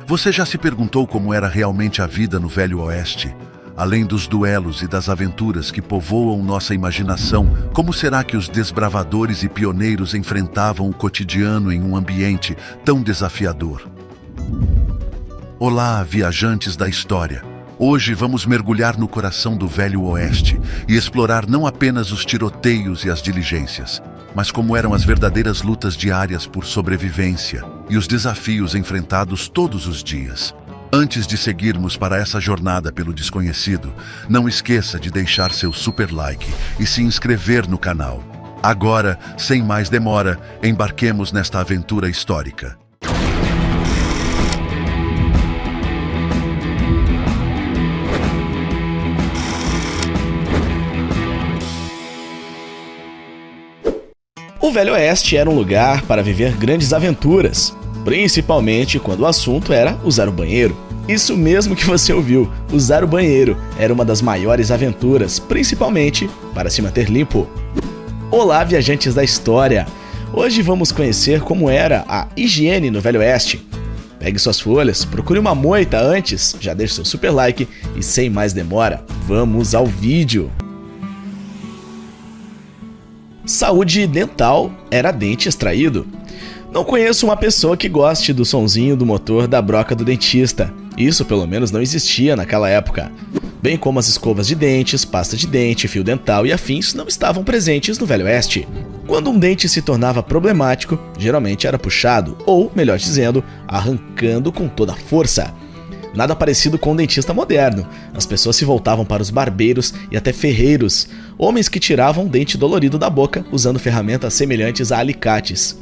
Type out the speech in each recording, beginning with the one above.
Você já se perguntou como era realmente a vida no Velho Oeste? Além dos duelos e das aventuras que povoam nossa imaginação, como será que os desbravadores e pioneiros enfrentavam o cotidiano em um ambiente tão desafiador? Olá, viajantes da história! Hoje vamos mergulhar no coração do Velho Oeste e explorar não apenas os tiroteios e as diligências, mas como eram as verdadeiras lutas diárias por sobrevivência e os desafios enfrentados todos os dias. Antes de seguirmos para essa jornada pelo desconhecido, não esqueça de deixar seu super like e se inscrever no canal. Agora, sem mais demora, embarquemos nesta aventura histórica. O Velho Oeste era um lugar para viver grandes aventuras, principalmente quando o assunto era usar o banheiro. Isso mesmo que você ouviu, usar o banheiro era uma das maiores aventuras, principalmente para se manter limpo. Olá, viajantes da história! Hoje vamos conhecer como era a higiene no Velho Oeste. Pegue suas folhas, procure uma moita antes, já deixe seu super like e sem mais demora, vamos ao vídeo! Saúde dental era dente extraído. Não conheço uma pessoa que goste do sonzinho do motor da broca do dentista. Isso pelo menos não existia naquela época. Bem como as escovas de dentes, pasta de dente, fio dental e afins não estavam presentes no Velho Oeste. Quando um dente se tornava problemático, geralmente era puxado, ou, melhor dizendo, arrancando com toda a força. Nada parecido com um dentista moderno. As pessoas se voltavam para os barbeiros e até ferreiros, homens que tiravam o dente dolorido da boca usando ferramentas semelhantes a alicates.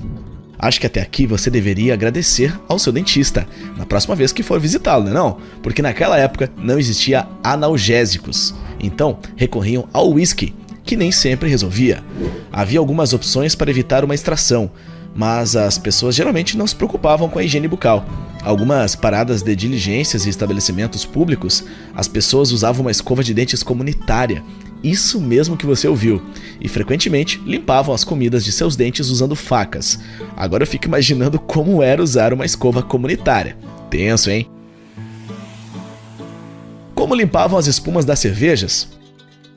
Acho que até aqui você deveria agradecer ao seu dentista na próxima vez que for visitá-lo, não? Porque naquela época não existia analgésicos. Então recorriam ao uísque, que nem sempre resolvia. Havia algumas opções para evitar uma extração, mas as pessoas geralmente não se preocupavam com a higiene bucal. Algumas paradas de diligências e estabelecimentos públicos, as pessoas usavam uma escova de dentes comunitária. Isso mesmo que você ouviu. E frequentemente limpavam as comidas de seus dentes usando facas. Agora eu fico imaginando como era usar uma escova comunitária. Tenso, hein? Como limpavam as espumas das cervejas?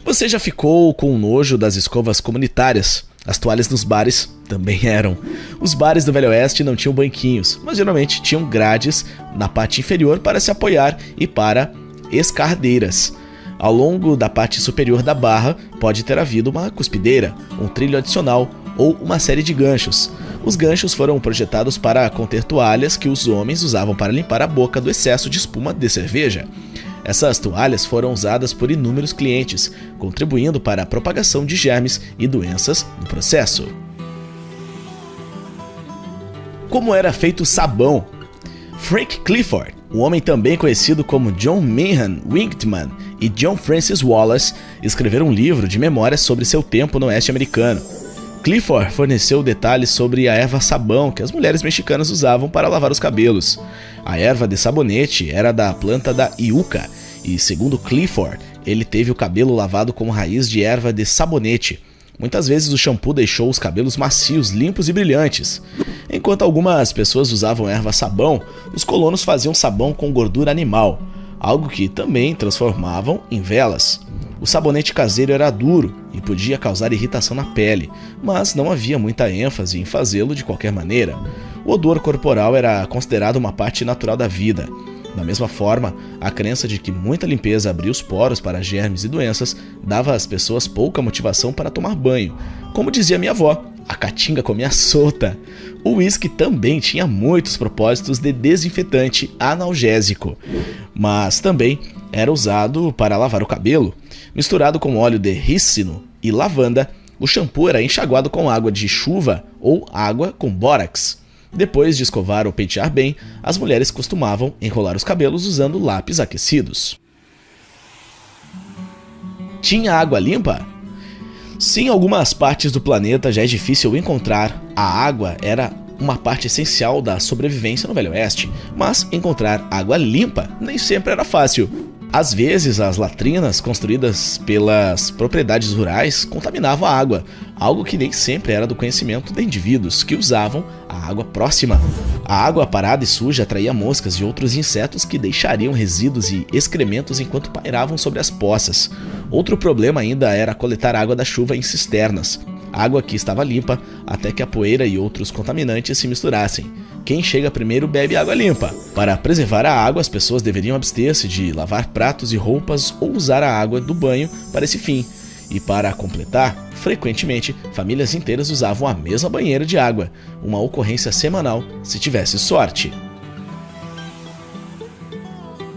Você já ficou com nojo das escovas comunitárias? As toalhas nos bares também eram. Os bares do Velho Oeste não tinham banquinhos, mas geralmente tinham grades na parte inferior para se apoiar e para escardeiras. Ao longo da parte superior da barra pode ter havido uma cuspideira, um trilho adicional ou uma série de ganchos. Os ganchos foram projetados para conter toalhas que os homens usavam para limpar a boca do excesso de espuma de cerveja. Essas toalhas foram usadas por inúmeros clientes, contribuindo para a propagação de germes e doenças no processo. Como era feito o sabão? Frank Clifford, um homem também conhecido como John Meehan Wightman e John Francis Wallace, escreveram um livro de memórias sobre seu tempo no oeste americano. Clifford forneceu detalhes sobre a erva sabão que as mulheres mexicanas usavam para lavar os cabelos. A erva de sabonete era da planta da yucca e, segundo Clifford, ele teve o cabelo lavado com raiz de erva de sabonete. Muitas vezes o shampoo deixou os cabelos macios, limpos e brilhantes. Enquanto algumas pessoas usavam erva sabão, os colonos faziam sabão com gordura animal, algo que também transformavam em velas. O sabonete caseiro era duro e podia causar irritação na pele, mas não havia muita ênfase em fazê-lo de qualquer maneira. O odor corporal era considerado uma parte natural da vida. Da mesma forma, a crença de que muita limpeza abria os poros para germes e doenças dava às pessoas pouca motivação para tomar banho. Como dizia minha avó, a caatinga comia solta. O uísque também tinha muitos propósitos de desinfetante analgésico, mas também era usado para lavar o cabelo. Misturado com óleo de rícino e lavanda, o shampoo era enxaguado com água de chuva ou água com bórax. Depois de escovar ou pentear bem, as mulheres costumavam enrolar os cabelos usando lápis aquecidos. Tinha água limpa? Se em algumas partes do planeta já é difícil encontrar, a água era uma parte essencial da sobrevivência no Velho Oeste, mas encontrar água limpa nem sempre era fácil. Às vezes, as latrinas construídas pelas propriedades rurais contaminavam a água, algo que nem sempre era do conhecimento de indivíduos que usavam a água próxima. A água parada e suja atraía moscas e outros insetos que deixariam resíduos e excrementos enquanto pairavam sobre as poças. Outro problema ainda era coletar água da chuva em cisternas. Água que estava limpa até que a poeira e outros contaminantes se misturassem. Quem chega primeiro bebe água limpa. Para preservar a água, as pessoas deveriam abster-se de lavar pratos e roupas ou usar a água do banho para esse fim. E para completar, frequentemente, famílias inteiras usavam a mesma banheira de água, uma ocorrência semanal se tivesse sorte.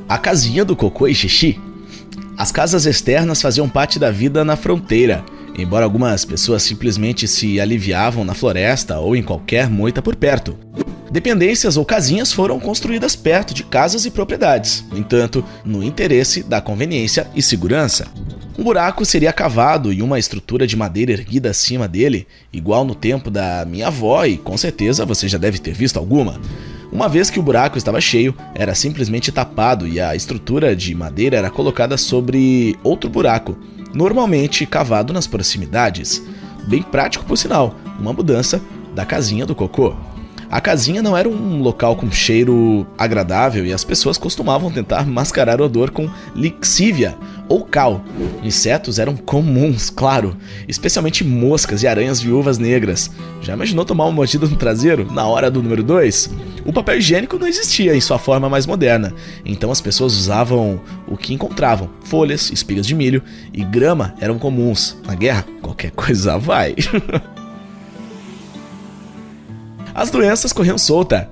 A casinha do cocô e xixi. As casas externas faziam parte da vida na fronteira, embora algumas pessoas simplesmente se aliviavam na floresta ou em qualquer moita por perto. Dependências ou casinhas foram construídas perto de casas e propriedades, no entanto, no interesse da conveniência e segurança. Um buraco seria cavado e uma estrutura de madeira erguida acima dele, igual no tempo da minha avó, e com certeza você já deve ter visto alguma. Uma vez que o buraco estava cheio, era simplesmente tapado e a estrutura de madeira era colocada sobre outro buraco, normalmente cavado nas proximidades. Bem prático, por sinal, uma mudança da casinha do cocô. A casinha não era um local com cheiro agradável e as pessoas costumavam tentar mascarar o odor com lixívia ou cal. Insetos eram comuns, claro, especialmente moscas e aranhas viúvas negras. Já imaginou tomar uma mordida no traseiro na hora do número 2? O papel higiênico não existia em sua forma mais moderna, então as pessoas usavam o que encontravam. Folhas, espigas de milho e grama eram comuns. Na guerra, qualquer coisa vai. As doenças corriam solta.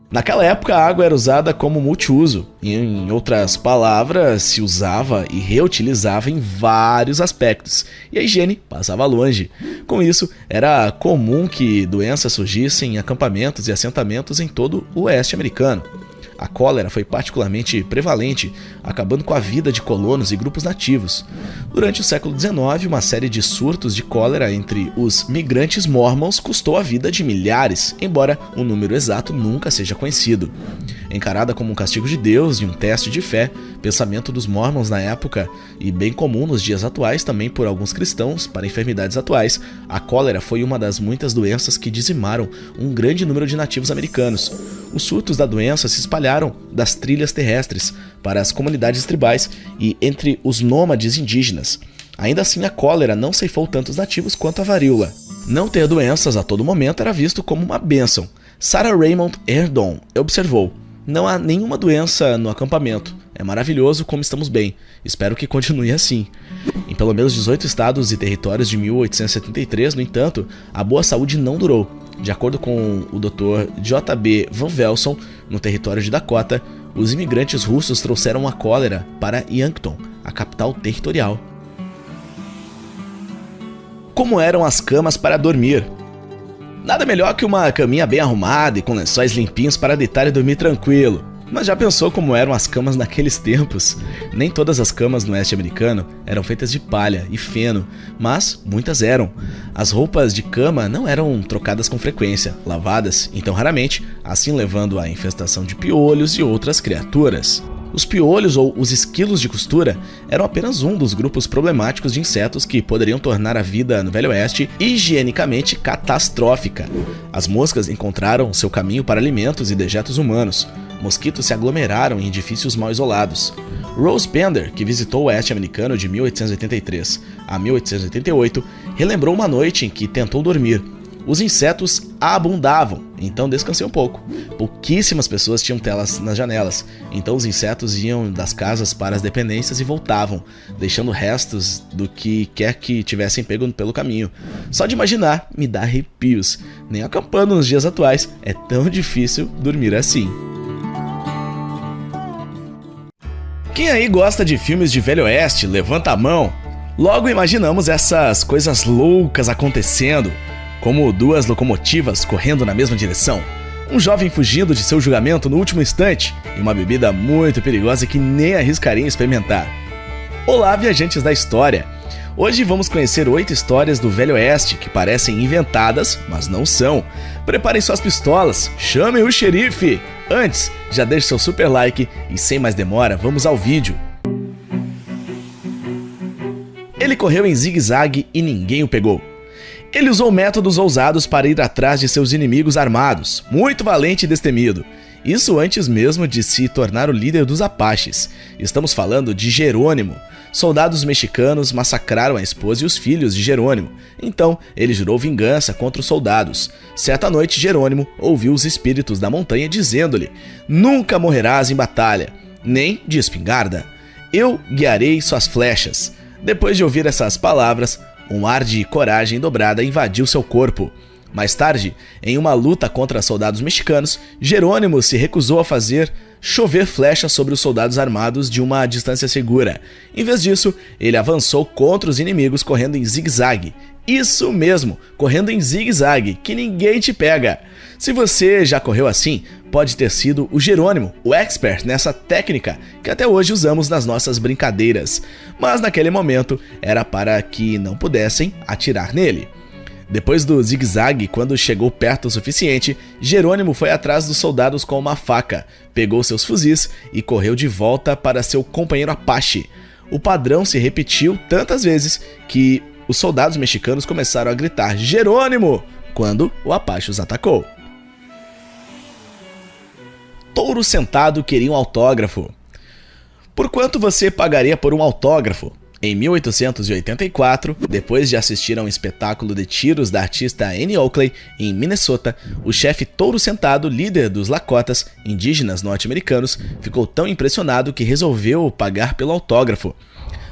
Naquela época, a água era usada como multiuso. Em outras palavras, se usava e reutilizava em vários aspectos, e a higiene passava longe. Com isso, era comum que doenças surgissem em acampamentos e assentamentos em todo o oeste americano. A cólera foi particularmente prevalente, acabando com a vida de colonos e grupos nativos. Durante o século XIX, uma série de surtos de cólera entre os migrantes mormons custou a vida de milhares, embora o número exato nunca seja conhecido. Encarada como um castigo de Deus e um teste de fé, pensamento dos mormons na época, e bem comum nos dias atuais também por alguns cristãos para enfermidades atuais, a cólera foi uma das muitas doenças que dizimaram um grande número de nativos americanos. Os surtos da doença se espalharam das trilhas terrestres para as comunidades tribais e entre os nômades indígenas. Ainda assim, a cólera não ceifou tantos nativos quanto a varíola. Não ter doenças a todo momento era visto como uma bênção. Sarah Raymond Herdon observou: "Não há nenhuma doença no acampamento. É maravilhoso como estamos bem. Espero que continue assim." Em pelo menos 18 estados e territórios de 1873, no entanto, a boa saúde não durou. De acordo com o Dr. J.B. Van Velson, no território de Dakota, os imigrantes russos trouxeram a cólera para Yankton, a capital territorial. Como eram as camas para dormir? Nada melhor que uma caminha bem arrumada e com lençóis limpinhos para deitar e dormir tranquilo. Mas já pensou como eram as camas naqueles tempos? Nem todas as camas no oeste americano eram feitas de palha e feno, mas muitas eram. As roupas de cama não eram trocadas com frequência, lavadas, então raramente, assim levando à infestação de piolhos e outras criaturas. Os piolhos ou os esquilos de costura eram apenas um dos grupos problemáticos de insetos que poderiam tornar a vida no Velho Oeste higienicamente catastrófica. As moscas encontraram seu caminho para alimentos e dejetos humanos. Mosquitos se aglomeraram em edifícios mal isolados. Rose Pender, que visitou o oeste americano de 1883 a 1888, relembrou uma noite em que tentou dormir. Os insetos abundavam, então descansei um pouco. Pouquíssimas pessoas tinham telas nas janelas, então os insetos iam das casas para as dependências e voltavam, deixando restos do que quer que tivessem pego pelo caminho. Só de imaginar me dá arrepios. Nem acampando nos dias atuais é tão difícil dormir assim. Quem aí gosta de filmes de Velho Oeste, levanta a mão. Logo imaginamos essas coisas loucas acontecendo, como duas locomotivas correndo na mesma direção, um jovem fugindo de seu julgamento no último instante e uma bebida muito perigosa que nem arriscaria experimentar. Olá, viajantes da história! Hoje vamos conhecer 8 histórias do Velho Oeste que parecem inventadas, mas não são. Preparem suas pistolas, chamem o xerife! Antes, já deixe seu super like e sem mais demora, vamos ao vídeo. Ele correu em zigue-zague e ninguém o pegou. Ele usou métodos ousados para ir atrás de seus inimigos armados, muito valente e destemido. Isso antes mesmo de se tornar o líder dos Apaches. Estamos falando de Jerônimo. Soldados mexicanos massacraram a esposa e os filhos de Jerônimo. Então, ele jurou vingança contra os soldados. Certa noite, Jerônimo ouviu os espíritos da montanha dizendo-lhe: "Nunca morrerás em batalha, nem de espingarda. Eu guiarei suas flechas." Depois de ouvir essas palavras, um ar de coragem dobrada invadiu seu corpo. Mais tarde, em uma luta contra soldados mexicanos, Jerônimo se recusou a fazer chover flechas sobre os soldados armados de uma distância segura. Em vez disso, ele avançou contra os inimigos correndo em zigue-zague. Isso mesmo, correndo em zigue-zague, que ninguém te pega. Se você já correu assim, pode ter sido o Jerônimo, o expert nessa técnica que até hoje usamos nas nossas brincadeiras. Mas naquele momento era para que não pudessem atirar nele. Depois do zigue-zague, quando chegou perto o suficiente, Jerônimo foi atrás dos soldados com uma faca, pegou seus fuzis e correu de volta para seu companheiro Apache. O padrão se repetiu tantas vezes que os soldados mexicanos começaram a gritar "Jerônimo!" quando o Apache os atacou. Touro Sentado queria um autógrafo. Por quanto você pagaria por um autógrafo? Em 1884, depois de assistir a um espetáculo de tiros da artista Annie Oakley em Minnesota, o chefe Touro Sentado, líder dos Lakotas, indígenas norte-americanos, ficou tão impressionado que resolveu pagar pelo autógrafo.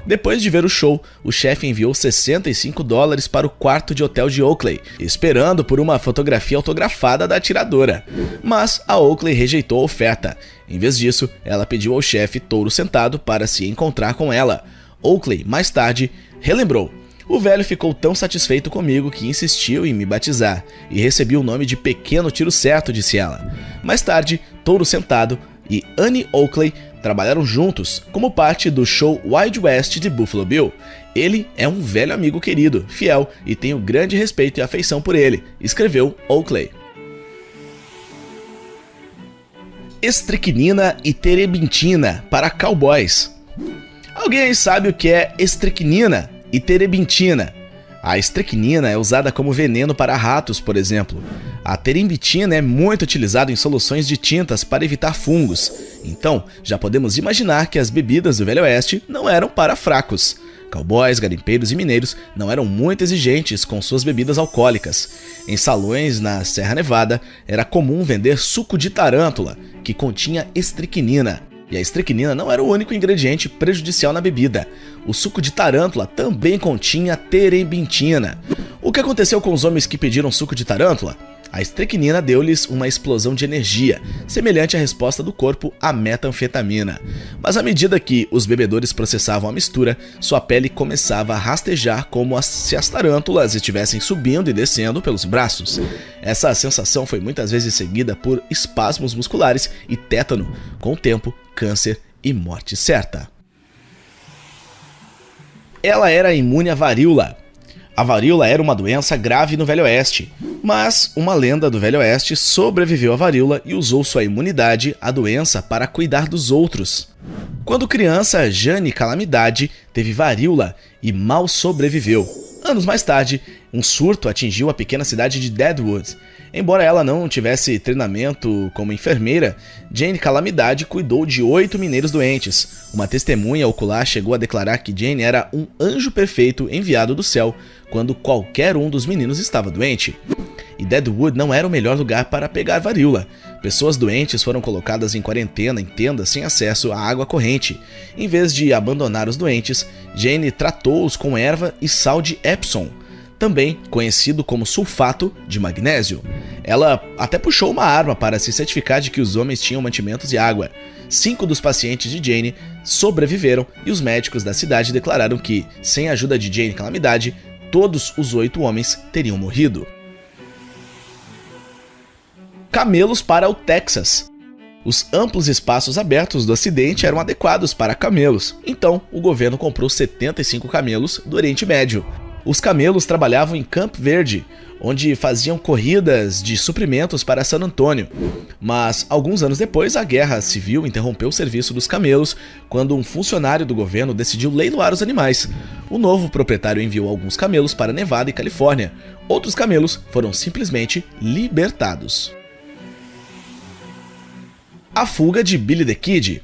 Depois de ver o show, o chefe enviou $65 para o quarto de hotel de Oakley, esperando por uma fotografia autografada da atiradora. Mas a Oakley rejeitou a oferta. Em vez disso, ela pediu ao chefe Touro Sentado para se encontrar com ela. Oakley, mais tarde, relembrou: "O velho ficou tão satisfeito comigo que insistiu em me batizar, e recebi o nome de Pequeno Tiro Certo", disse ela. Mais tarde, Touro Sentado e Annie Oakley trabalharam juntos como parte do show Wild West de Buffalo Bill. "Ele é um velho amigo querido, fiel, e tenho grande respeito e afeição por ele", escreveu Oakley. Estricnina e terebintina para cowboys. Alguém aí sabe o que é estricnina e terebintina? A estricnina é usada como veneno para ratos, por exemplo. A terebintina é muito utilizada em soluções de tintas para evitar fungos. Então, já podemos imaginar que as bebidas do Velho Oeste não eram para fracos. Cowboys, garimpeiros e mineiros não eram muito exigentes com suas bebidas alcoólicas. Em salões na Serra Nevada, era comum vender suco de tarântula, que continha estricnina. E a estricnina não era o único ingrediente prejudicial na bebida. O suco de tarântula também continha terebintina. O que aconteceu com os homens que pediram suco de tarântula? A estricnina deu-lhes uma explosão de energia, semelhante à resposta do corpo à metanfetamina. Mas à medida que os bebedores processavam a mistura, sua pele começava a rastejar como se as tarântulas estivessem subindo e descendo pelos braços. Essa sensação foi muitas vezes seguida por espasmos musculares e tétano, com o tempo, câncer e morte certa. Ela era imune à varíola. A varíola era uma doença grave no Velho Oeste, mas uma lenda do Velho Oeste sobreviveu à varíola e usou sua imunidade à doença para cuidar dos outros. Quando criança, Jane Calamidade teve varíola e mal sobreviveu. Anos mais tarde, um surto atingiu a pequena cidade de Deadwood. Embora ela não tivesse treinamento como enfermeira, Jane Calamidade cuidou de 8 mineiros doentes. Uma testemunha ocular chegou a declarar que Jane era um anjo perfeito enviado do céu quando qualquer um dos meninos estava doente. E Deadwood não era o melhor lugar para pegar varíola. Pessoas doentes foram colocadas em quarentena em tendas sem acesso à água corrente. Em vez de abandonar os doentes, Jane tratou-os com erva e sal de Epsom, também conhecido como sulfato de magnésio. Ela até puxou uma arma para se certificar de que os homens tinham mantimentos e água. 5 dos pacientes de Jane sobreviveram e os médicos da cidade declararam que, sem a ajuda de Jane Calamidade, todos os 8 homens teriam morrido. Camelos para o Texas. Os amplos espaços abertos do Ocidente eram adequados para camelos, então o governo comprou 75 camelos do Oriente Médio. Os camelos trabalhavam em Camp Verde, onde faziam corridas de suprimentos para San Antônio. Mas, alguns anos depois, a Guerra Civil interrompeu o serviço dos camelos quando um funcionário do governo decidiu leiloar os animais. O novo proprietário enviou alguns camelos para Nevada e Califórnia. Outros camelos foram simplesmente libertados. A fuga de Billy the Kid.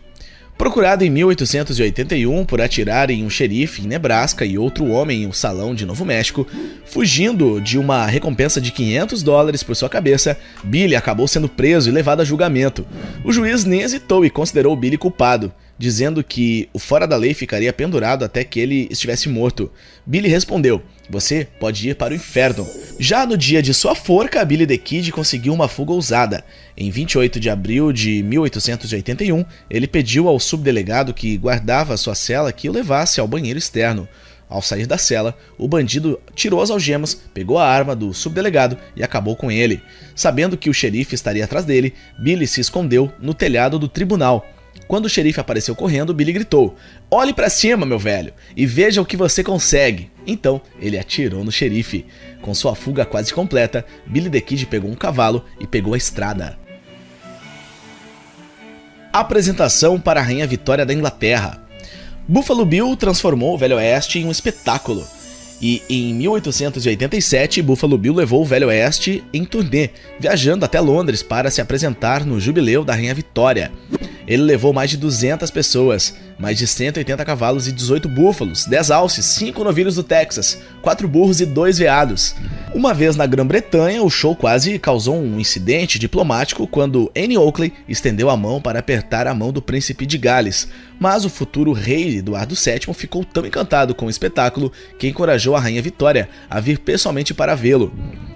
Procurado em 1881 por atirar em um xerife em Nebraska e outro homem em um salão de Novo México, fugindo de uma recompensa de $500 por sua cabeça, Billy acabou sendo preso e levado a julgamento. O juiz nem hesitou e considerou Billy culpado, dizendo que o fora da lei ficaria pendurado até que ele estivesse morto. Billy respondeu: "Você pode ir para o inferno." Já no dia de sua forca, Billy the Kid conseguiu uma fuga ousada. Em 28 de abril de 1881, ele pediu ao subdelegado que guardava sua cela que o levasse ao banheiro externo. Ao sair da cela, o bandido tirou as algemas, pegou a arma do subdelegado e acabou com ele. Sabendo que o xerife estaria atrás dele, Billy se escondeu no telhado do tribunal. Quando o xerife apareceu correndo, Billy gritou: "Olhe pra cima, meu velho, e veja o que você consegue." Então, ele atirou no xerife. Com sua fuga quase completa, Billy the Kid pegou um cavalo e pegou a estrada. Apresentação para a Rainha Vitória da Inglaterra. Buffalo Bill transformou o Velho Oeste em um espetáculo. E em 1887, Buffalo Bill levou o Velho Oeste em turnê, viajando até Londres para se apresentar no Jubileu da Rainha Vitória. Ele levou mais de 200 pessoas, mais de 180 cavalos e 18 búfalos, 10 alces, 5 novilhos do Texas, 4 burros e 2 veados. Uma vez na Grã-Bretanha, o show quase causou um incidente diplomático quando Anne Oakley estendeu a mão para apertar a mão do príncipe de Gales, mas o futuro rei Eduardo VII ficou tão encantado com o espetáculo que encorajou a Rainha Vitória a vir pessoalmente para vê-lo.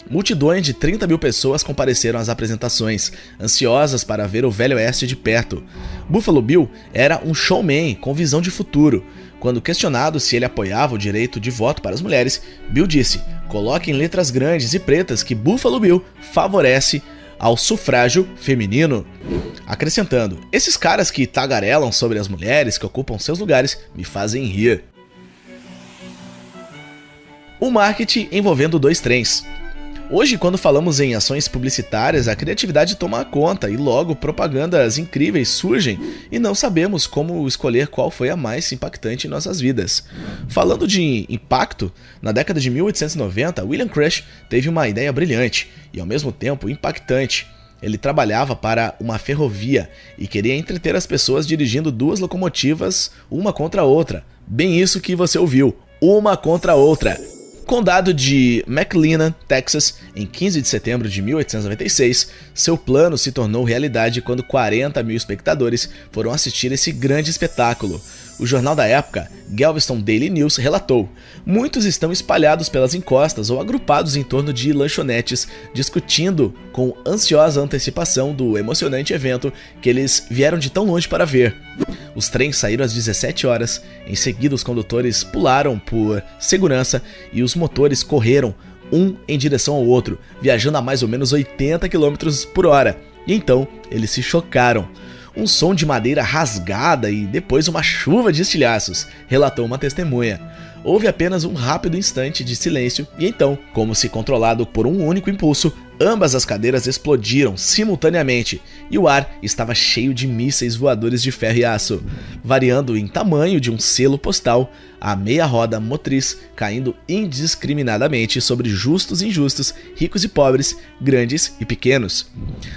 Multidões de 30 mil pessoas compareceram às apresentações, ansiosas para ver o Velho Oeste de perto. Buffalo Bill era um showman com visão de futuro. Quando questionado se ele apoiava o direito de voto para as mulheres, Bill disse: "Coloque em letras grandes e pretas que Buffalo Bill favorece ao sufrágio feminino." Acrescentando: "Esses caras que tagarelam sobre as mulheres que ocupam seus lugares me fazem rir." O marketing envolvendo 2 trens. Hoje, quando falamos em ações publicitárias, a criatividade toma conta e logo propagandas incríveis surgem e não sabemos como escolher qual foi a mais impactante em nossas vidas. Falando de impacto, na década de 1890, William Crush teve uma ideia brilhante e ao mesmo tempo impactante. Ele trabalhava para uma ferrovia e queria entreter as pessoas dirigindo 2 locomotivas, uma contra a outra. Bem isso que você ouviu, uma contra a outra. Condado de McLennan, Texas, em 15 de setembro de 1896, seu plano se tornou realidade quando 40 mil espectadores foram assistir esse grande espetáculo. O jornal da época, Galveston Daily News, relatou: "Muitos estão espalhados pelas encostas ou agrupados em torno de lanchonetes, discutindo com ansiosa antecipação do emocionante evento que eles vieram de tão longe para ver." Os trens saíram às 17 horas, em seguida os condutores pularam por segurança e os motores correram um em direção ao outro, viajando a mais ou menos 80 km por hora. E então eles se chocaram. Um som de madeira rasgada e depois uma chuva de estilhaços, relatou uma testemunha. Houve apenas um rápido instante de silêncio e então, como se controlado por um único impulso, ambas as cadeiras explodiram simultaneamente e o ar estava cheio de mísseis voadores de ferro e aço, variando em tamanho de um selo postal, a meia roda motriz caindo indiscriminadamente sobre justos e injustos, ricos e pobres, grandes e pequenos.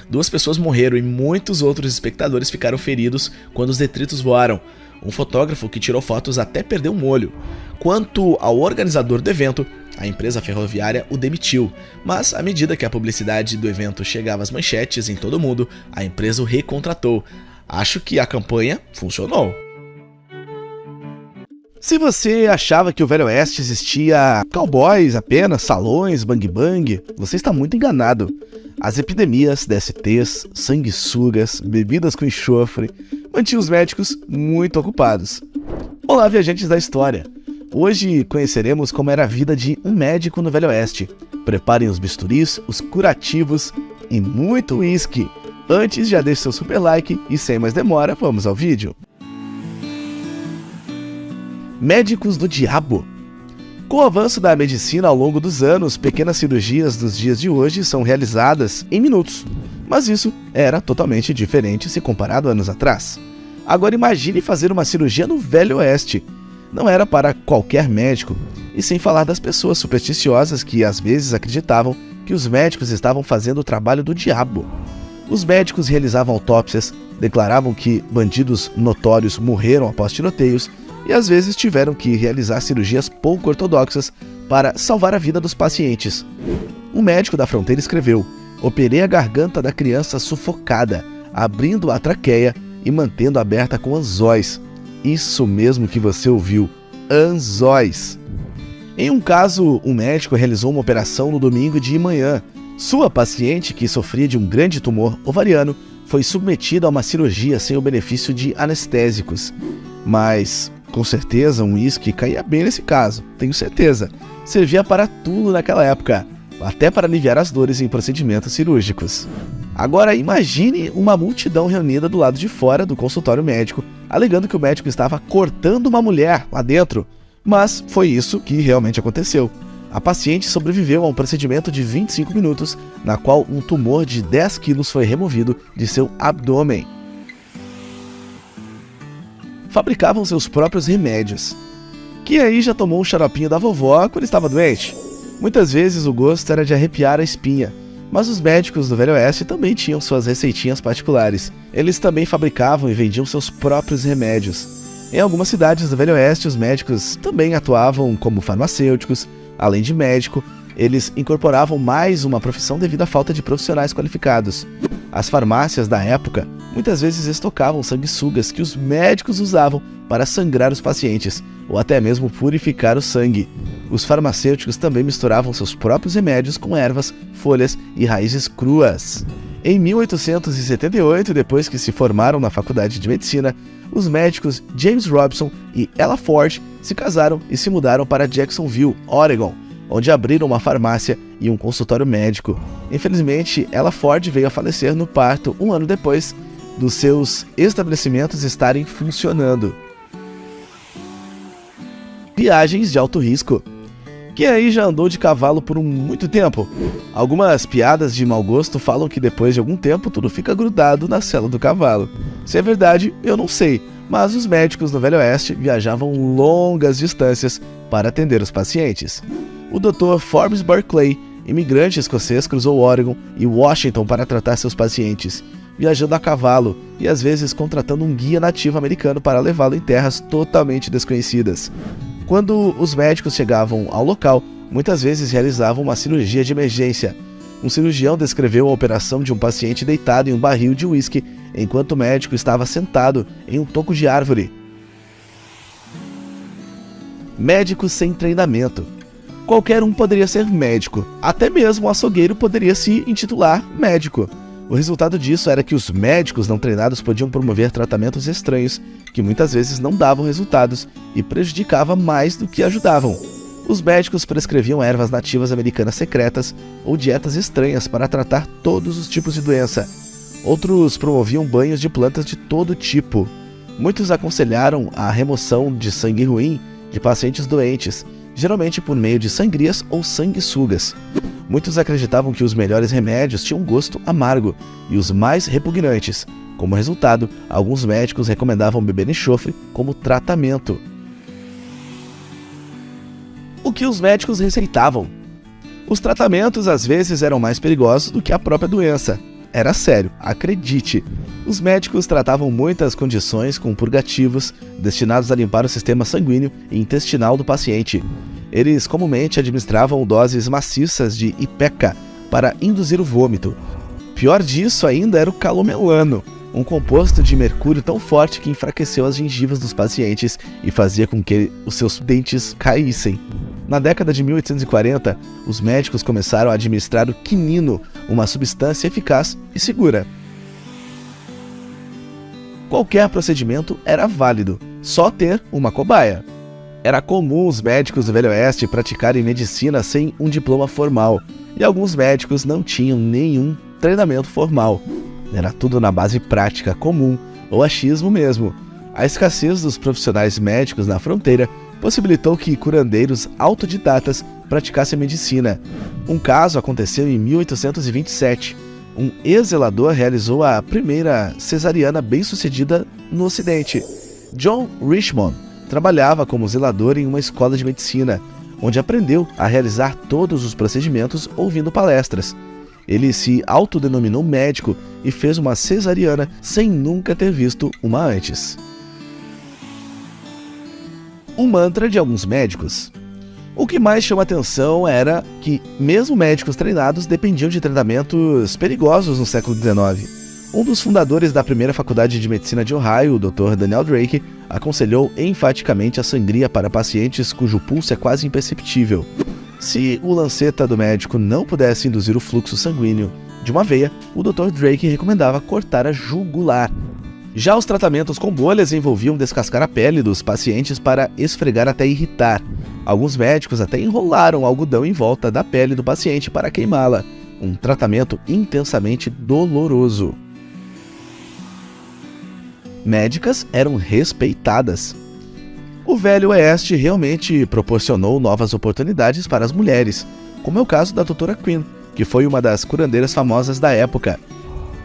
2 pessoas morreram e muitos outros espectadores ficaram feridos quando os detritos voaram. Um fotógrafo que tirou fotos até perdeu um olho. Quanto ao organizador do evento, a empresa ferroviária o demitiu, mas à medida que a publicidade do evento chegava às manchetes em todo o mundo, a empresa o recontratou. Acho que a campanha funcionou. Se você achava que o Velho Oeste existia cowboys apenas, salões, bang bang, você está muito enganado. As epidemias, DSTs, sanguessugas, bebidas com enxofre, mantinham os médicos muito ocupados. Olá, viajantes da história! Hoje conheceremos como era a vida de um médico no Velho Oeste. Preparem os bisturis, os curativos e muito uísque. Antes, já deixe seu super like e sem mais demora, vamos ao vídeo. Médicos do Diabo. Com o avanço da medicina ao longo dos anos, pequenas cirurgias dos dias de hoje são realizadas em minutos. Mas isso era totalmente diferente se comparado a anos atrás. Agora imagine fazer uma cirurgia no Velho Oeste. Não era para qualquer médico, e sem falar das pessoas supersticiosas que às vezes acreditavam que os médicos estavam fazendo o trabalho do diabo. Os médicos realizavam autópsias, declaravam que bandidos notórios morreram após tiroteios e às vezes tiveram que realizar cirurgias pouco ortodoxas para salvar a vida dos pacientes. Um médico da fronteira escreveu: "Operei a garganta da criança sufocada, abrindo a traqueia e mantendo aberta com anzóis." Isso mesmo que você ouviu, anzóis. Em um caso, um médico realizou uma operação no domingo de manhã. Sua paciente, que sofria de um grande tumor ovariano, foi submetida a uma cirurgia sem o benefício de anestésicos. Mas, com certeza, um uísque caía bem nesse caso, tenho certeza. Servia para tudo naquela época, até para aliviar as dores em procedimentos cirúrgicos. Agora imagine uma multidão reunida do lado de fora do consultório médico, alegando que o médico estava cortando uma mulher lá dentro. Mas foi isso que realmente aconteceu. A paciente sobreviveu a um procedimento de 25 minutos, na qual um tumor de 10 quilos foi removido de seu abdômen. Fabricavam seus próprios remédios. Quem aí já tomou um xaropinho da vovó quando estava doente? Muitas vezes o gosto era de arrepiar a espinha. Mas os médicos do Velho Oeste também tinham suas receitinhas particulares. Eles também fabricavam e vendiam seus próprios remédios. Em algumas cidades do Velho Oeste, os médicos também atuavam como farmacêuticos. Além de médico, eles incorporavam mais uma profissão devido à falta de profissionais qualificados. As farmácias da época muitas vezes estocavam sanguessugas que os médicos usavam para sangrar os pacientes, ou até mesmo purificar o sangue. Os farmacêuticos também misturavam seus próprios remédios com ervas, folhas e raízes cruas. Em 1878, depois que se formaram na Faculdade de Medicina, os médicos James Robson e Ella Ford se casaram e se mudaram para Jacksonville, Oregon, onde abriram uma farmácia e um consultório médico. Infelizmente, Ella Ford veio a falecer no parto um ano depois dos seus estabelecimentos estarem funcionando. Viagens de alto risco. Quem aí já andou de cavalo por muito tempo? Algumas piadas de mau gosto falam que depois de algum tempo tudo fica grudado na sela do cavalo. Se é verdade, eu não sei, mas os médicos no Velho Oeste viajavam longas distâncias para atender os pacientes. O Dr. Forbes Barclay, imigrante escocês, cruzou Oregon e Washington para tratar seus pacientes, viajando a cavalo e às vezes contratando um guia nativo americano para levá-lo em terras totalmente desconhecidas. Quando os médicos chegavam ao local, muitas vezes realizavam uma cirurgia de emergência. Um cirurgião descreveu a operação de um paciente deitado em um barril de uísque, enquanto o médico estava sentado em um toco de árvore. Médico sem treinamento. Qualquer um poderia ser médico, até mesmo um açougueiro poderia se intitular médico. O resultado disso era que os médicos não treinados podiam promover tratamentos estranhos, que muitas vezes não davam resultados e prejudicavam mais do que ajudavam. Os médicos prescreviam ervas nativas americanas secretas ou dietas estranhas para tratar todos os tipos de doença. Outros promoviam banhos de plantas de todo tipo. Muitos aconselharam a remoção de sangue ruim de pacientes doentes, geralmente por meio de sangrias ou sanguessugas. Muitos acreditavam que os melhores remédios tinham um gosto amargo e os mais repugnantes. Como resultado, alguns médicos recomendavam beber enxofre como tratamento. O que os médicos receitavam? Os tratamentos às vezes eram mais perigosos do que a própria doença. Era sério, acredite. Os médicos tratavam muitas condições com purgativos destinados a limpar o sistema sanguíneo e intestinal do paciente. Eles comumente administravam doses maciças de ipeca para induzir o vômito. Pior disso ainda era o calomelano, um composto de mercúrio tão forte que enfraqueceu as gengivas dos pacientes e fazia com que os seus dentes caíssem. Na década de 1840, os médicos começaram a administrar o quinino, uma substância eficaz e segura. Qualquer procedimento era válido, só ter uma cobaia. Era comum os médicos do Velho Oeste praticarem medicina sem um diploma formal, e alguns médicos não tinham nenhum treinamento formal. Era tudo na base prática comum, ou achismo mesmo. A escassez dos profissionais médicos na fronteira possibilitou que curandeiros autodidatas praticassem medicina. Um caso aconteceu em 1827. Um ex-zelador realizou a primeira cesariana bem-sucedida no Ocidente. John Richmond trabalhava como zelador em uma escola de medicina, onde aprendeu a realizar todos os procedimentos ouvindo palestras. Ele se autodenominou médico e fez uma cesariana sem nunca ter visto uma antes. Um mantra de alguns médicos. O que mais chama atenção era que, mesmo médicos treinados, dependiam de tratamentos perigosos no século XIX. Um dos fundadores da primeira faculdade de medicina de Ohio, o Dr. Daniel Drake, aconselhou enfaticamente a sangria para pacientes cujo pulso é quase imperceptível. Se o lanceta do médico não pudesse induzir o fluxo sanguíneo de uma veia, o Dr. Drake recomendava cortar a jugular. Já os tratamentos com bolhas envolviam descascar a pele dos pacientes para esfregar até irritar. Alguns médicos até enrolaram algodão em volta da pele do paciente para queimá-la. Um tratamento intensamente doloroso. Médicas eram respeitadas. O Velho Oeste realmente proporcionou novas oportunidades para as mulheres, como é o caso da Dra. Quinn, que foi uma das curandeiras famosas da época.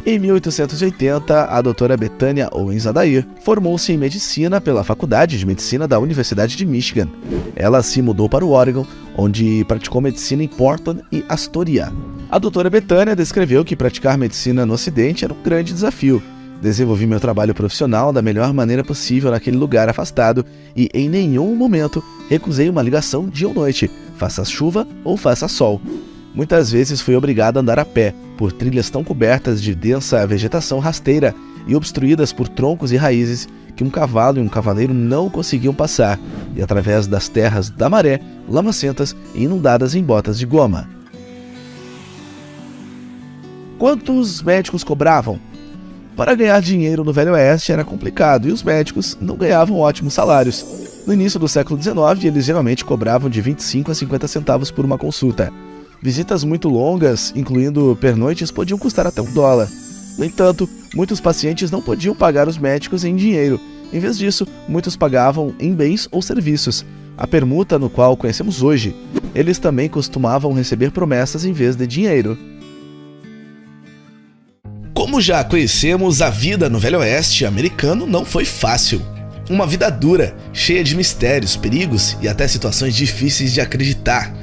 Em 1880, a Dra. Bethania Owens Adair formou-se em medicina pela Faculdade de Medicina da Universidade de Michigan. Ela se mudou para o Oregon, onde praticou medicina em Portland e Astoria. A Dra. Bethania descreveu que praticar medicina no Ocidente era um grande desafio. Desenvolvi meu trabalho profissional da melhor maneira possível naquele lugar afastado e em nenhum momento recusei uma ligação dia ou noite, faça chuva ou faça sol. Muitas vezes fui obrigado a andar a pé, por trilhas tão cobertas de densa vegetação rasteira e obstruídas por troncos e raízes que um cavalo e um cavaleiro não conseguiam passar, e através das terras da maré, lamacentas e inundadas em botas de goma. Quantos médicos cobravam? Para ganhar dinheiro no Velho Oeste era complicado e os médicos não ganhavam ótimos salários. No início do século XIX, eles geralmente cobravam de 25 a 50 centavos por uma consulta. Visitas muito longas, incluindo pernoites, podiam custar até $1. No entanto, muitos pacientes não podiam pagar os médicos em dinheiro. Em vez disso, muitos pagavam em bens ou serviços, a permuta no qual conhecemos hoje. Eles também costumavam receber promessas em vez de dinheiro. Como já conhecemos, a vida no Velho Oeste americano não foi fácil. Uma vida dura, cheia de mistérios, perigos e até situações difíceis de acreditar.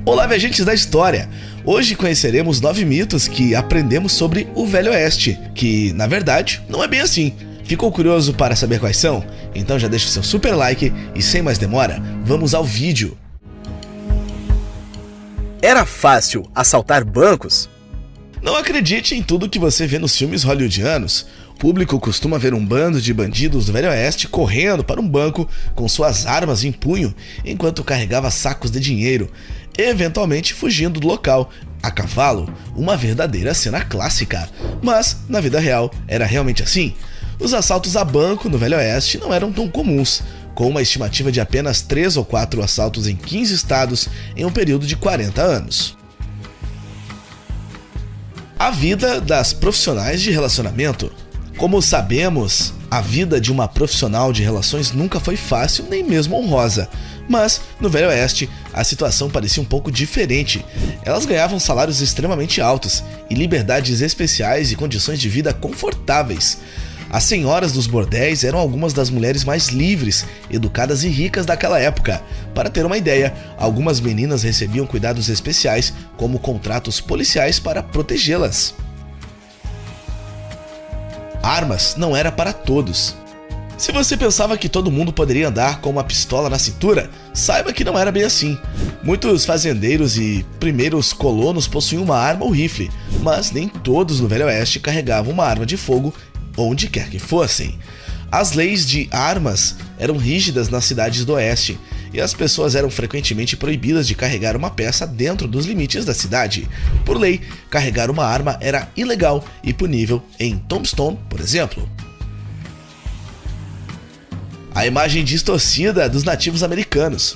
Olá, viajantes da história! Hoje conheceremos 9 mitos que aprendemos sobre o Velho Oeste, que, na verdade, não é bem assim. Ficou curioso para saber quais são? Então já deixa o seu super like e, sem mais demora, vamos ao vídeo. Era fácil assaltar bancos? Não acredite em tudo que você vê nos filmes hollywoodianos. O público costuma ver um bando de bandidos do Velho Oeste correndo para um banco com suas armas em punho, enquanto carregava sacos de dinheiro, eventualmente fugindo do local, a cavalo, uma verdadeira cena clássica. Mas, na vida real, era realmente assim? Os assaltos a banco no Velho Oeste não eram tão comuns, com uma estimativa de apenas 3 ou 4 assaltos em 15 estados em um período de 40 anos. A vida das profissionais de relacionamento. Como sabemos, a vida de uma profissional de relações nunca foi fácil nem mesmo honrosa, mas no Velho Oeste a situação parecia um pouco diferente. Elas ganhavam salários extremamente altos e liberdades especiais e condições de vida confortáveis. As senhoras dos bordéis eram algumas das mulheres mais livres, educadas e ricas daquela época. Para ter uma ideia, algumas meninas recebiam cuidados especiais, como contratos policiais para protegê-las. Armas não era para todos. Se você pensava que todo mundo poderia andar com uma pistola na cintura, saiba que não era bem assim. Muitos fazendeiros e primeiros colonos possuíam uma arma ou rifle, mas nem todos no Velho Oeste carregavam uma arma de fogo onde quer que fossem. As leis de armas eram rígidas nas cidades do Oeste, e as pessoas eram frequentemente proibidas de carregar uma peça dentro dos limites da cidade. Por lei, carregar uma arma era ilegal e punível em Tombstone, por exemplo. A imagem distorcida dos nativos americanos.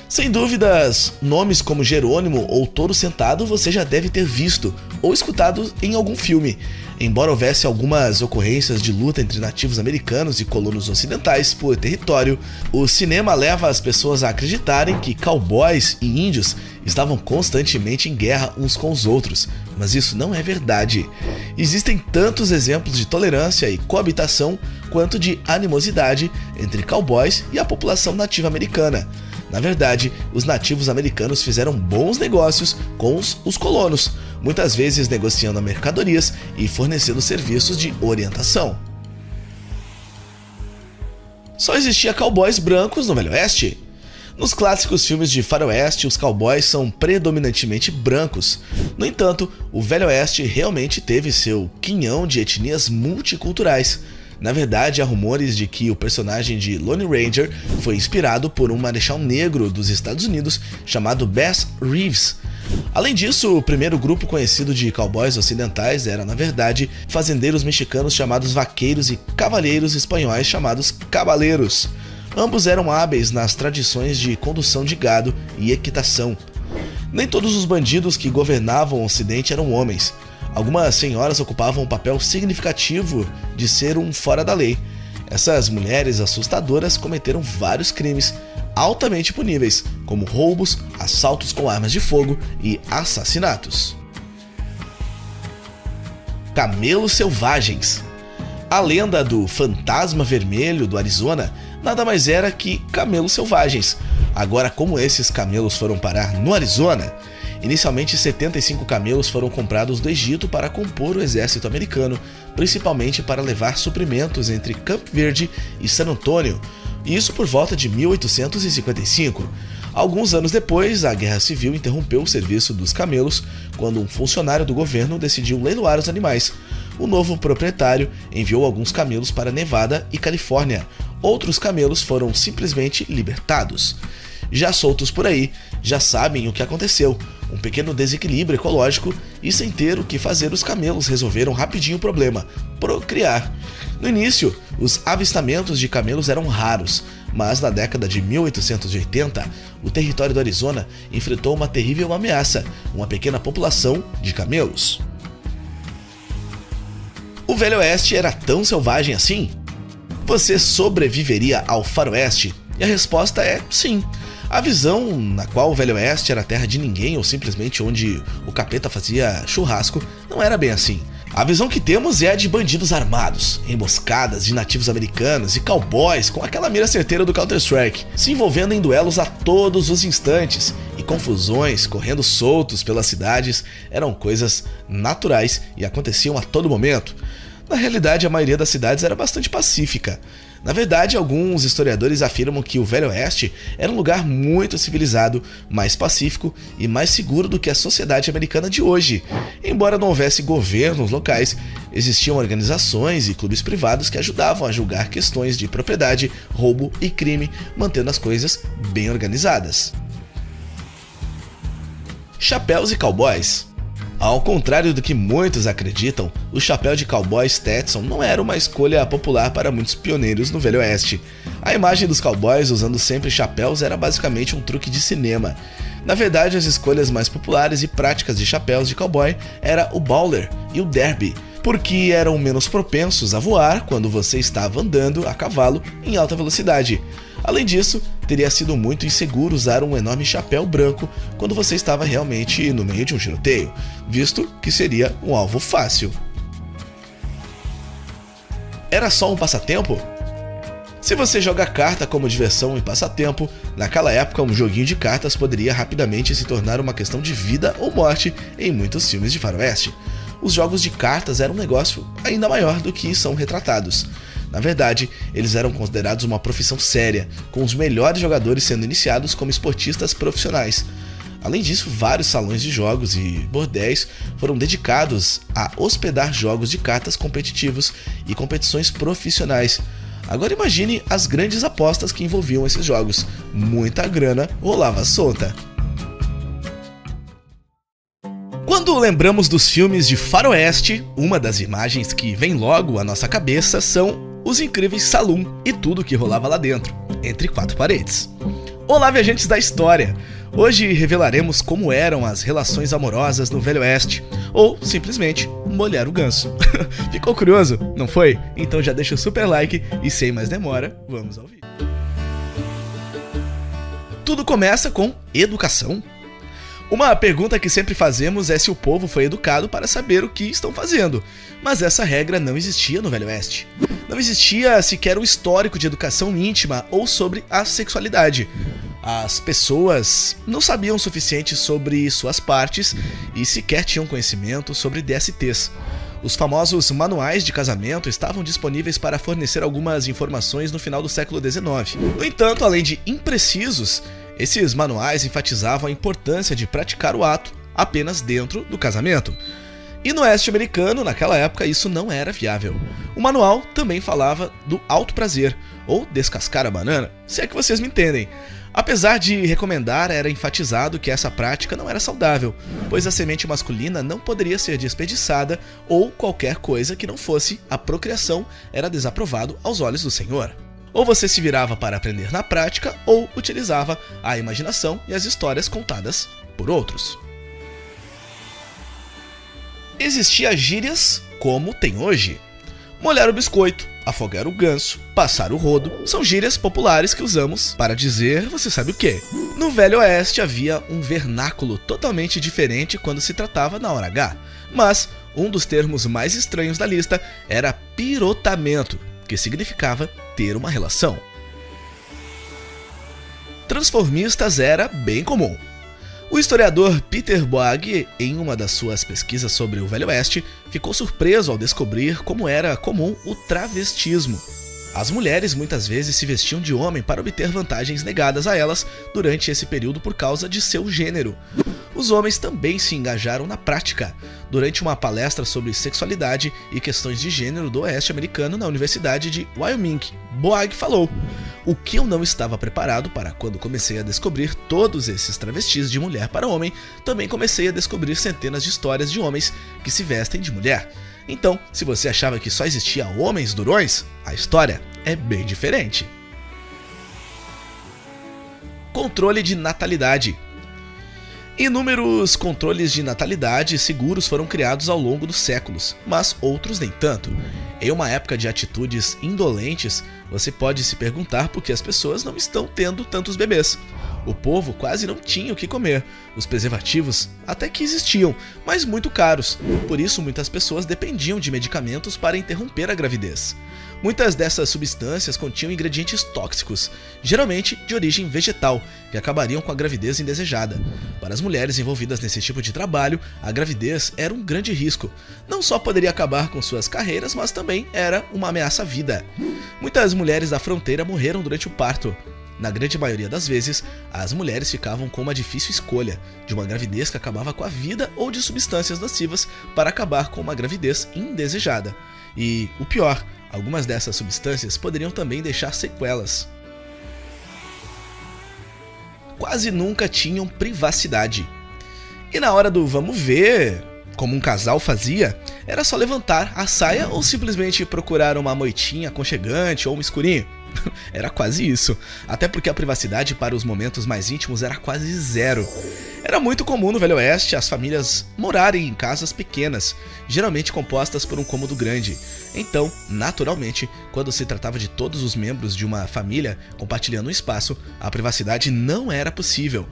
Sem dúvidas, nomes como Jerônimo ou Touro Sentado você já deve ter visto ou escutado em algum filme. Embora houvesse algumas ocorrências de luta entre nativos americanos e colonos ocidentais por território, o cinema leva as pessoas a acreditarem que cowboys e índios estavam constantemente em guerra uns com os outros, mas isso não é verdade. Existem tantos exemplos de tolerância e coabitação quanto de animosidade entre cowboys e a população nativa americana. Na verdade, os nativos americanos fizeram bons negócios com os colonos, muitas vezes negociando mercadorias e fornecendo serviços de orientação. Só existia cowboys brancos no Velho Oeste? Nos clássicos filmes de faroeste, os cowboys são predominantemente brancos. No entanto, o Velho Oeste realmente teve seu quinhão de etnias multiculturais. Na verdade, há rumores de que o personagem de Lone Ranger foi inspirado por um marechal negro dos Estados Unidos chamado Bass Reeves. Além disso, o primeiro grupo conhecido de cowboys ocidentais era, na verdade, fazendeiros mexicanos chamados vaqueiros e cavalheiros espanhóis chamados cabaleiros. Ambos eram hábeis nas tradições de condução de gado e equitação. Nem todos os bandidos que governavam o Ocidente eram homens. Algumas senhoras ocupavam um papel significativo de ser um fora da lei. Essas mulheres assustadoras cometeram vários crimes altamente puníveis, como roubos, assaltos com armas de fogo e assassinatos. Camelos selvagens. A lenda do fantasma vermelho do Arizona nada mais era que camelos selvagens. Agora, como esses camelos foram parar no Arizona? Inicialmente, 75 camelos foram comprados do Egito para compor o exército americano, principalmente para levar suprimentos entre Campo Verde e San Antônio, e isso por volta de 1855. Alguns anos depois, a Guerra Civil interrompeu o serviço dos camelos quando um funcionário do governo decidiu leiloar os animais. O novo proprietário enviou alguns camelos para Nevada e Califórnia. Outros camelos foram simplesmente libertados. Já soltos por aí, já sabem o que aconteceu. Um pequeno desequilíbrio ecológico e sem ter o que fazer, os camelos resolveram rapidinho o problema: procriar. No início, os avistamentos de camelos eram raros, mas na década de 1880, o território do Arizona enfrentou uma terrível ameaça: uma pequena população de camelos. O Velho Oeste era tão selvagem assim? Você sobreviveria ao faroeste? E a resposta é sim. A visão na qual o Velho Oeste era terra de ninguém ou simplesmente onde o capeta fazia churrasco não era bem assim. A visão que temos é a de bandidos armados, emboscadas de nativos americanos e cowboys com aquela mira certeira do Counter-Strike, se envolvendo em duelos a todos os instantes, e confusões correndo soltos pelas cidades eram coisas naturais e aconteciam a todo momento. Na realidade, a maioria das cidades era bastante pacífica. Na verdade, alguns historiadores afirmam que o Velho Oeste era um lugar muito civilizado, mais pacífico e mais seguro do que a sociedade americana de hoje. Embora não houvesse governos locais, existiam organizações e clubes privados que ajudavam a julgar questões de propriedade, roubo e crime, mantendo as coisas bem organizadas. Chapéus e cowboys. Ao contrário do que muitos acreditam, o chapéu de cowboy Stetson não era uma escolha popular para muitos pioneiros no Velho Oeste. A imagem dos cowboys usando sempre chapéus era basicamente um truque de cinema. Na verdade, as escolhas mais populares e práticas de chapéus de cowboy era o bowler e o derby, porque eram menos propensos a voar quando você estava andando a cavalo em alta velocidade. Além disso, teria sido muito inseguro usar um enorme chapéu branco quando você estava realmente no meio de um tiroteio, visto que seria um alvo fácil. Era só um passatempo? Se você joga carta como diversão e passatempo, naquela época um joguinho de cartas poderia rapidamente se tornar uma questão de vida ou morte em muitos filmes de faroeste. Os jogos de cartas eram um negócio ainda maior do que são retratados. Na verdade, eles eram considerados uma profissão séria, com os melhores jogadores sendo iniciados como esportistas profissionais. Além disso, vários salões de jogos e bordéis foram dedicados a hospedar jogos de cartas competitivos e competições profissionais. Agora imagine as grandes apostas que envolviam esses jogos. Muita grana rolava solta. Quando lembramos dos filmes de faroeste, uma das imagens que vem logo à nossa cabeça são os incríveis saloon e tudo que rolava lá dentro, entre quatro paredes. Olá, viajantes da história! Hoje revelaremos como eram as relações amorosas no Velho Oeste, ou simplesmente molhar o ganso. Ficou curioso, não foi? Então já deixa o super like e sem mais demora, vamos ao vídeo. Tudo começa com educação. Uma pergunta que sempre fazemos é se o povo foi educado para saber o que estão fazendo, mas essa regra não existia no Velho Oeste. Não existia sequer um histórico de educação íntima ou sobre a sexualidade. As pessoas não sabiam o suficiente sobre suas partes e sequer tinham conhecimento sobre DSTs. Os famosos manuais de casamento estavam disponíveis para fornecer algumas informações no final do século XIX. No entanto, além de imprecisos, esses manuais enfatizavam a importância de praticar o ato apenas dentro do casamento. E no oeste americano, naquela época, isso não era viável. O manual também falava do alto prazer, ou descascar a banana, se é que vocês me entendem. Apesar de recomendar, era enfatizado que essa prática não era saudável, pois a semente masculina não poderia ser desperdiçada ou qualquer coisa que não fosse a procriação era desaprovado aos olhos do Senhor. Ou você se virava para aprender na prática, ou utilizava a imaginação e as histórias contadas por outros. Existiam gírias como tem hoje. Molhar o biscoito, afogar o ganso, passar o rodo, são gírias populares que usamos para dizer você sabe o quê. No Velho Oeste havia um vernáculo totalmente diferente quando se tratava na hora H, mas um dos termos mais estranhos da lista era pirotamento, que significava ter uma relação. Transformistas era bem comum. O historiador Peter Boag, em uma das suas pesquisas sobre o Velho Oeste, ficou surpreso ao descobrir como era comum o travestismo. As mulheres muitas vezes se vestiam de homem para obter vantagens negadas a elas durante esse período por causa de seu gênero. Os homens também se engajaram na prática. Durante uma palestra sobre sexualidade e questões de gênero do Oeste americano na Universidade de Wyoming, Boag falou: "O que eu não estava preparado para quando comecei a descobrir todos esses travestis de mulher para homem, também comecei a descobrir centenas de histórias de homens que se vestem de mulher. Então, se você achava que só existia homens durões, a história é bem diferente." Controle de natalidade. Inúmeros controles de natalidade seguros foram criados ao longo dos séculos, mas outros nem tanto. Em uma época de atitudes indolentes, você pode se perguntar por que as pessoas não estão tendo tantos bebês. O povo quase não tinha o que comer. Os preservativos até que existiam, mas muito caros. Por isso, muitas pessoas dependiam de medicamentos para interromper a gravidez. Muitas dessas substâncias continham ingredientes tóxicos, geralmente de origem vegetal, que acabariam com a gravidez indesejada. Para as mulheres envolvidas nesse tipo de trabalho, a gravidez era um grande risco. Não só poderia acabar com suas carreiras, mas também era uma ameaça à vida. Muitas mulheres da fronteira morreram durante o parto. Na grande maioria das vezes, as mulheres ficavam com uma difícil escolha, de uma gravidez que acabava com a vida ou de substâncias nocivas para acabar com uma gravidez indesejada. E, o pior, algumas dessas substâncias poderiam também deixar sequelas. Quase nunca tinham privacidade. E na hora do vamos ver, como um casal fazia, era só levantar a saia ou simplesmente procurar uma moitinha aconchegante ou um escurinho. Era quase isso, até porque a privacidade para os momentos mais íntimos era quase zero. Era muito comum no Velho Oeste as famílias morarem em casas pequenas, geralmente compostas por um cômodo grande. Então, naturalmente, quando se tratava de todos os membros de uma família compartilhando um espaço, a privacidade não era possível.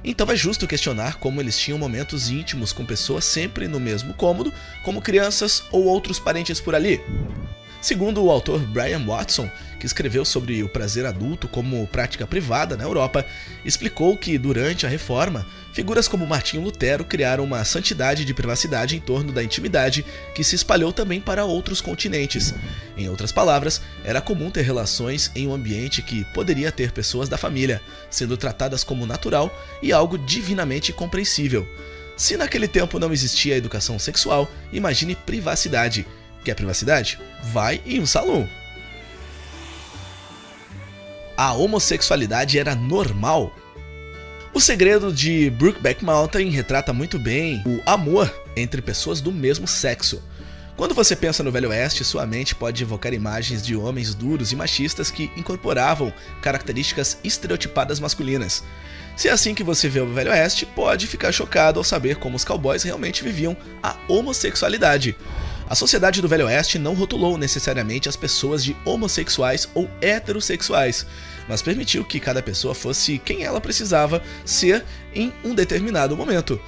Então é justo questionar como eles tinham momentos íntimos com pessoas sempre no mesmo cômodo, como crianças ou outros parentes por ali. Segundo o autor Brian Watson, que escreveu sobre o prazer adulto como prática privada na Europa, explicou que, durante a Reforma, figuras como Martinho Lutero criaram uma santidade de privacidade em torno da intimidade que se espalhou também para outros continentes. Em outras palavras, era comum ter relações em um ambiente que poderia ter pessoas da família, sendo tratadas como natural e algo divinamente compreensível. Se naquele tempo não existia educação sexual, imagine privacidade. Quer privacidade? Vai em um salão. A homossexualidade era normal. O Segredo de Brokeback Mountain retrata muito bem o amor entre pessoas do mesmo sexo. Quando você pensa no Velho Oeste, sua mente pode evocar imagens de homens duros e machistas que incorporavam características estereotipadas masculinas. Se é assim que você vê o Velho Oeste, pode ficar chocado ao saber como os cowboys realmente viviam a homossexualidade. A sociedade do Velho Oeste não rotulou necessariamente as pessoas de homossexuais ou heterossexuais, mas permitiu que cada pessoa fosse quem ela precisava ser em um determinado momento.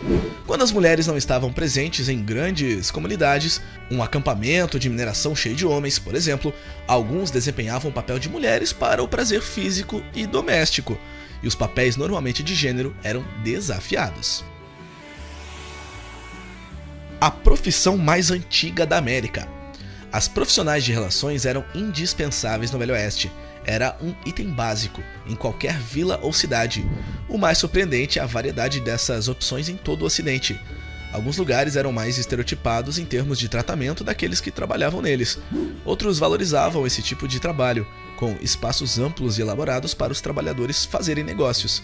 Quando as mulheres não estavam presentes em grandes comunidades, um acampamento de mineração cheio de homens, por exemplo, alguns desempenhavam o papel de mulheres para o prazer físico e doméstico, e os papéis normalmente de gênero eram desafiados. A profissão mais antiga da América. As profissionais de relações eram indispensáveis no Velho Oeste. Era um item básico em qualquer vila ou cidade. O mais surpreendente é a variedade dessas opções em todo o Ocidente. Alguns lugares eram mais estereotipados em termos de tratamento daqueles que trabalhavam neles. Outros valorizavam esse tipo de trabalho, com espaços amplos e elaborados para os trabalhadores fazerem negócios.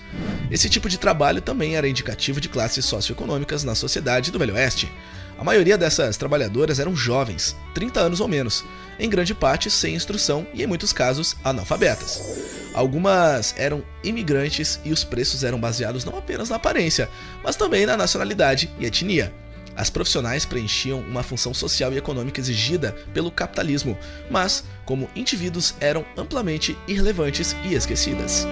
Esse tipo de trabalho também era indicativo de classes socioeconômicas na sociedade do Velho Oeste. A maioria dessas trabalhadoras eram jovens, 30 anos ou menos, em grande parte sem instrução e, em muitos casos, analfabetas. Algumas eram imigrantes e os preços eram baseados não apenas na aparência, mas também na nacionalidade e etnia. As profissionais preenchiam uma função social e econômica exigida pelo capitalismo, mas, como indivíduos, eram amplamente irrelevantes e esquecidas.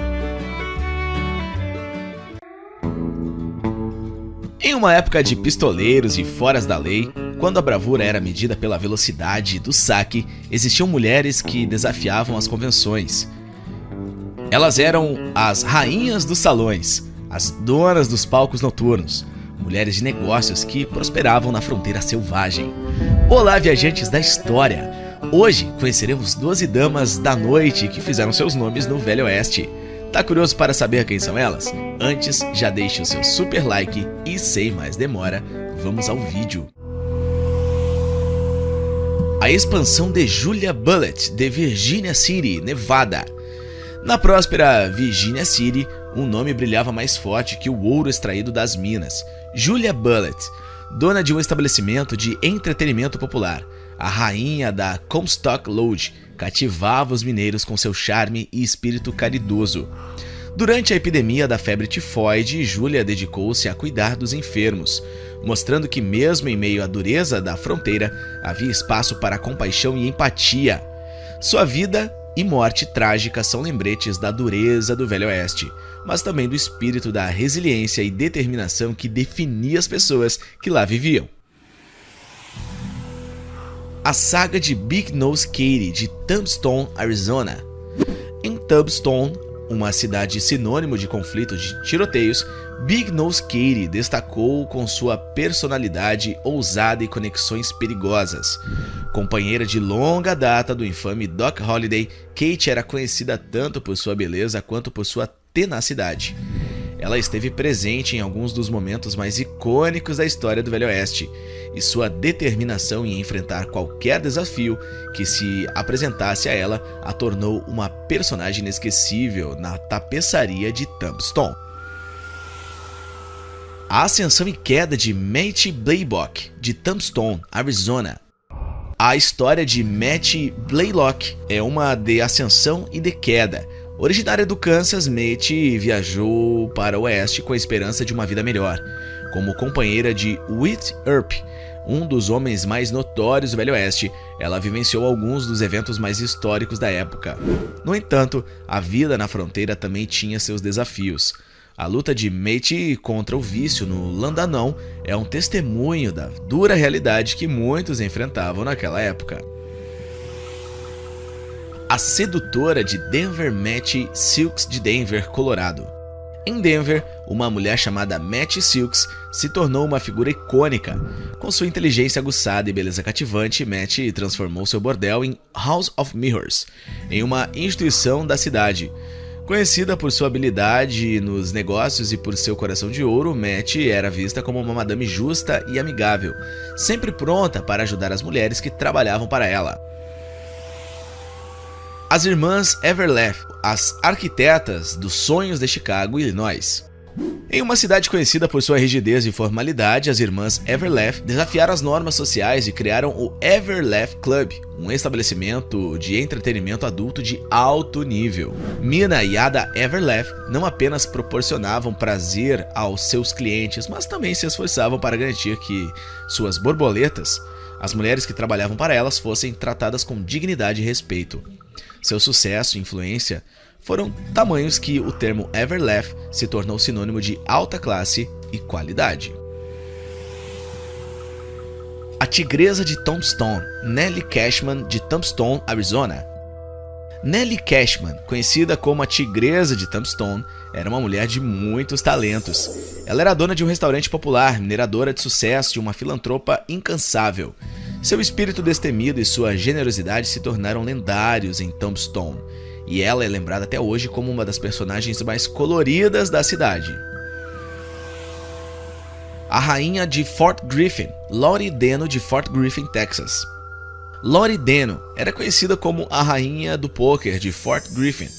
Em uma época de pistoleiros e foras da lei, quando a bravura era medida pela velocidade do saque, existiam mulheres que desafiavam as convenções. Elas eram as rainhas dos salões, as donas dos palcos noturnos, mulheres de negócios que prosperavam na fronteira selvagem. Olá, viajantes da história! Hoje conheceremos 12 damas da noite que fizeram seus nomes no Velho Oeste. Tá curioso para saber quem são elas? Antes, já deixe o seu super like e, sem mais demora, vamos ao vídeo. A expansão de Julia Bullitt, de Virginia City, Nevada. Na próspera Virginia City, um nome brilhava mais forte que o ouro extraído das minas. Julia Bullitt, dona de um estabelecimento de entretenimento popular, a rainha da Comstock Lodge, cativava os mineiros com seu charme e espírito caridoso. Durante a epidemia da febre tifoide, Julia dedicou-se a cuidar dos enfermos, mostrando que mesmo em meio à dureza da fronteira, havia espaço para compaixão e empatia. Sua vida e morte trágica são lembretes da dureza do Velho Oeste, mas também do espírito da resiliência e determinação que definia as pessoas que lá viviam. A saga de Big Nose Katy, de Tombstone, Arizona. Em Tombstone, uma cidade sinônimo de conflito de tiroteios, Big Nose Katy destacou com sua personalidade ousada e conexões perigosas. Companheira de longa data do infame Doc Holliday, Katy era conhecida tanto por sua beleza quanto por sua tenacidade. Ela esteve presente em alguns dos momentos mais icônicos da história do Velho Oeste, e sua determinação em enfrentar qualquer desafio que se apresentasse a ela a tornou uma personagem inesquecível na tapeçaria de Tombstone. A ascensão e queda de Mattie Blaylock, de Tombstone, Arizona. A história de Mattie Blaylock é uma de ascensão e de queda. Originária do Kansas, Mattie viajou para o oeste com a esperança de uma vida melhor, como companheira de Wyatt Earp, um dos homens mais notórios do Velho Oeste. Ela vivenciou alguns dos eventos mais históricos da época. No entanto, a vida na fronteira também tinha seus desafios. A luta de Mattie contra o vício no Landanão é um testemunho da dura realidade que muitos enfrentavam naquela época. A sedutora de Denver, Mattie Silks, de Denver, Colorado. Em Denver, uma mulher chamada Mattie Silks se tornou uma figura icônica. Com sua inteligência aguçada e beleza cativante, Mattie transformou seu bordel em House of Mirrors, em uma instituição da cidade. Conhecida por sua habilidade nos negócios e por seu coração de ouro, Mattie era vista como uma madame justa e amigável, sempre pronta para ajudar as mulheres que trabalhavam para ela. As irmãs Everleaf, as arquitetas dos sonhos de Chicago, Illinois. Em uma cidade conhecida por sua rigidez e formalidade, as irmãs Everleaf desafiaram as normas sociais e criaram o Everleaf Club, um estabelecimento de entretenimento adulto de alto nível. Mina e Ada Everleaf não apenas proporcionavam prazer aos seus clientes, mas também se esforçavam para garantir que suas borboletas, as mulheres que trabalhavam para elas, fossem tratadas com dignidade e respeito. Seu sucesso e influência foram tamanhos que o termo Everleaf se tornou sinônimo de alta classe e qualidade. A tigresa de Tombstone, Nellie Cashman, de Tombstone, Arizona. Nellie Cashman, conhecida como a tigresa de Tombstone, era uma mulher de muitos talentos. Ela era dona de um restaurante popular, mineradora de sucesso e uma filantropa incansável. Seu espírito destemido e sua generosidade se tornaram lendários em Tombstone, e ela é lembrada até hoje como uma das personagens mais coloridas da cidade. A rainha de Fort Griffin, Lori Deno, de Fort Griffin, Texas. Lori Deno era conhecida como a rainha do pôquer de Fort Griffin.